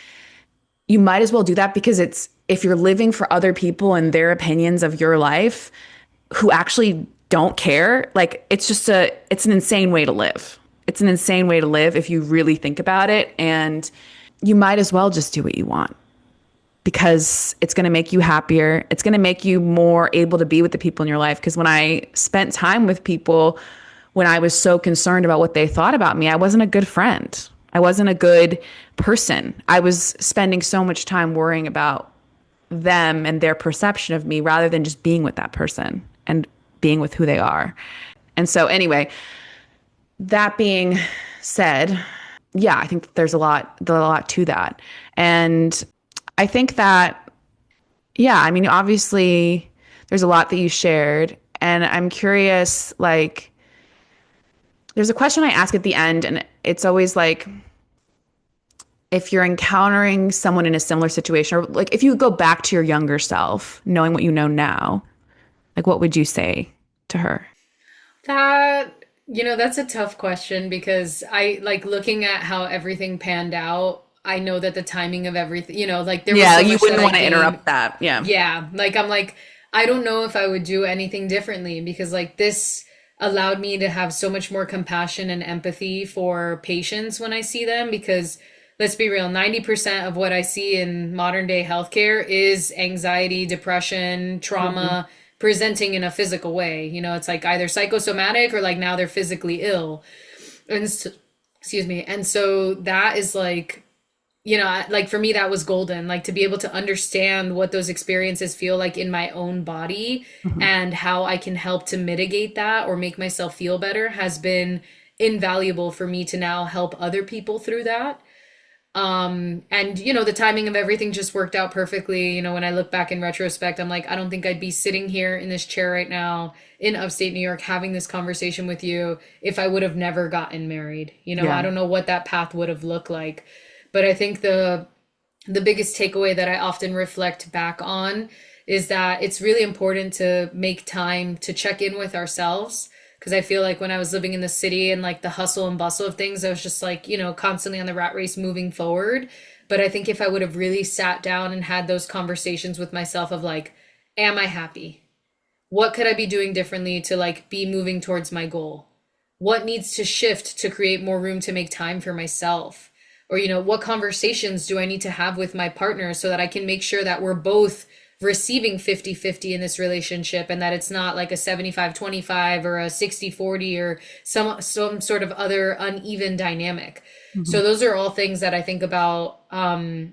you might as well do that, because if you're living for other people and their opinions of your life who actually don't care, like it's an insane way to live. It's an insane way to live if you really think about it. And you might as well just do what you want, because it's going to make you happier. It's going to make you more able to be with the people in your life. Because when I spent time with people, when I was so concerned about what they thought about me, I wasn't a good friend. I wasn't a good person. I was spending so much time worrying about them and their perception of me rather than just being with that person and being with who they are. And so anyway, that being said, yeah, I think there's a lot to that. And I think that, yeah, I mean, obviously there's a lot that you shared, and I'm curious, like, there's a question I ask at the end, and it's always like, if you're encountering someone in a similar situation, or like if you go back to your younger self, knowing what you know now, like what would you say to her? That's a tough question, because I like looking at how everything panned out. I know that the timing of everything, like there was so you much wouldn't that want to interrupt that. Yeah. Yeah. Like I'm like, I don't know if I would do anything differently, because like this allowed me to have so much more compassion and empathy for patients when I see them, because let's be real, 90% of what I see in modern day healthcare is anxiety, depression, trauma, presenting in a physical way. It's like either psychosomatic or like now they're physically ill. Excuse me. And so that is like, like for me, that was golden, like to be able to understand what those experiences feel like in my own body and how I can help to mitigate that or make myself feel better has been invaluable for me to now help other people through that. And the timing of everything just worked out perfectly. When I look back in retrospect, I'm like, I don't think I'd be sitting here in this chair right now in upstate New York having this conversation with you if I would have never gotten married. I don't know what that path would have looked like. But I think the biggest takeaway that I often reflect back on is that it's really important to make time to check in with ourselves, Because I feel like when I was living in the city and like the hustle and bustle of things, I was just like, constantly on the rat race moving forward. But I think if I would have really sat down and had those conversations with myself of like, am I happy? What could I be doing differently to like be moving towards my goal? What needs to shift to create more room to make time for myself? Or, what conversations do I need to have with my partner so that I can make sure that we're both receiving 50-50 in this relationship, and that it's not like a 75-25 or a 60-40 or some sort of other uneven dynamic. Mhm. So those are all things that I think about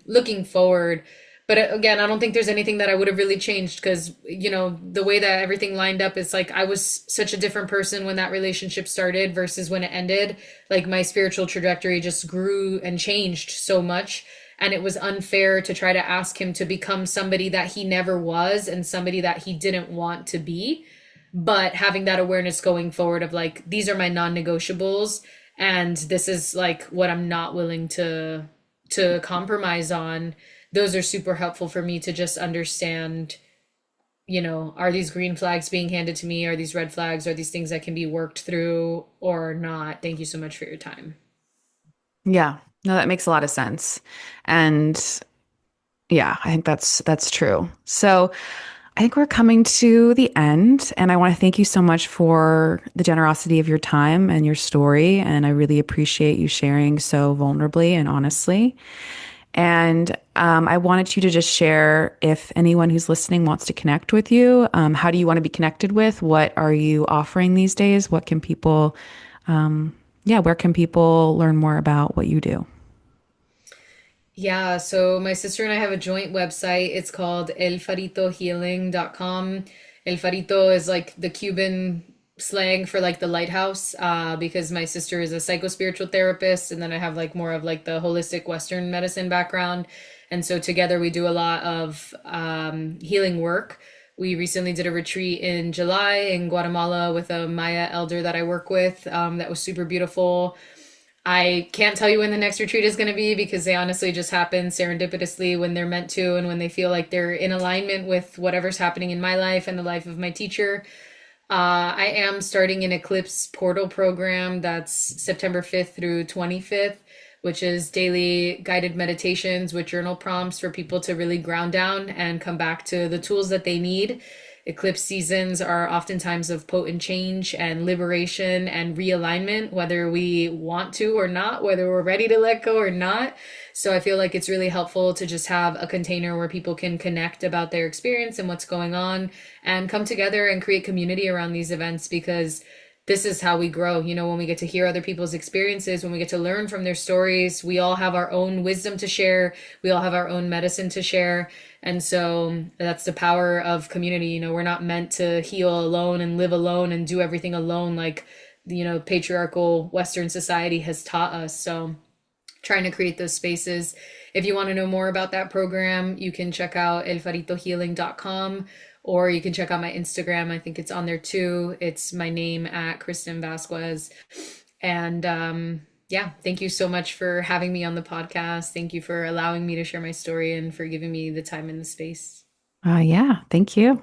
looking forward. But again, I don't think there's anything that I would have really changed because, the way that everything lined up is like I was such a different person when that relationship started versus when it ended. Like my spiritual trajectory just grew and changed so much. And it was unfair to try to ask him to become somebody that he never was and somebody that he didn't want to be. But having that awareness going forward of like, these are my non-negotiables. And this is like what I'm not willing to compromise on. Those are super helpful for me to just understand, are these green flags being handed to me? Are these red flags? Are these things that can be worked through or not? Thank you so much for your time. Yeah. No, that makes a lot of sense. And yeah, I think that's true. So I think we're coming to the end, and I want to thank you so much for the generosity of your time and your story. And I really appreciate you sharing so vulnerably and honestly. And I wanted you to just share if anyone who's listening wants to connect with you. How do you want to be connected with? What are you offering these days? What can people, where can people learn more about what you do? Yeah, so my sister and I have a joint website. It's called elfaritohealing.com. El Farito is like the Cuban slang for like the lighthouse, because my sister is a psychospiritual therapist, and then I have like more of like the holistic Western medicine background. And so together we do a lot of healing work. We recently did a retreat in July in Guatemala with a Maya elder that I work with, that was super beautiful. I can't tell you when the next retreat is going to be because they honestly just happen serendipitously when they're meant to and when they feel like they're in alignment with whatever's happening in my life and the life of my teacher. I am starting an eclipse portal program that's September 5th through 25th, which is daily guided meditations with journal prompts for people to really ground down and come back to the tools that they need. Eclipse seasons are oftentimes of potent change and liberation and realignment, whether we want to or not, whether we're ready to let go or not. So I feel like it's really helpful to just have a container where people can connect about their experience and what's going on and come together and create community around these events, because this is how we grow. When we get to hear other people's experiences, when we get to learn from their stories, we all have our own wisdom to share. We all have our own medicine to share. And so that's the power of community. We're not meant to heal alone and live alone and do everything alone like, patriarchal Western society has taught us. So trying to create those spaces. If you want to know more about that program, you can check out elfaritohealing.com, or you can check out my Instagram. I think it's on there too. It's my name at Krysten Vazquez. And yeah, thank you so much for having me on the podcast. Thank you for allowing me to share my story and for giving me the time and the space. Yeah, thank you.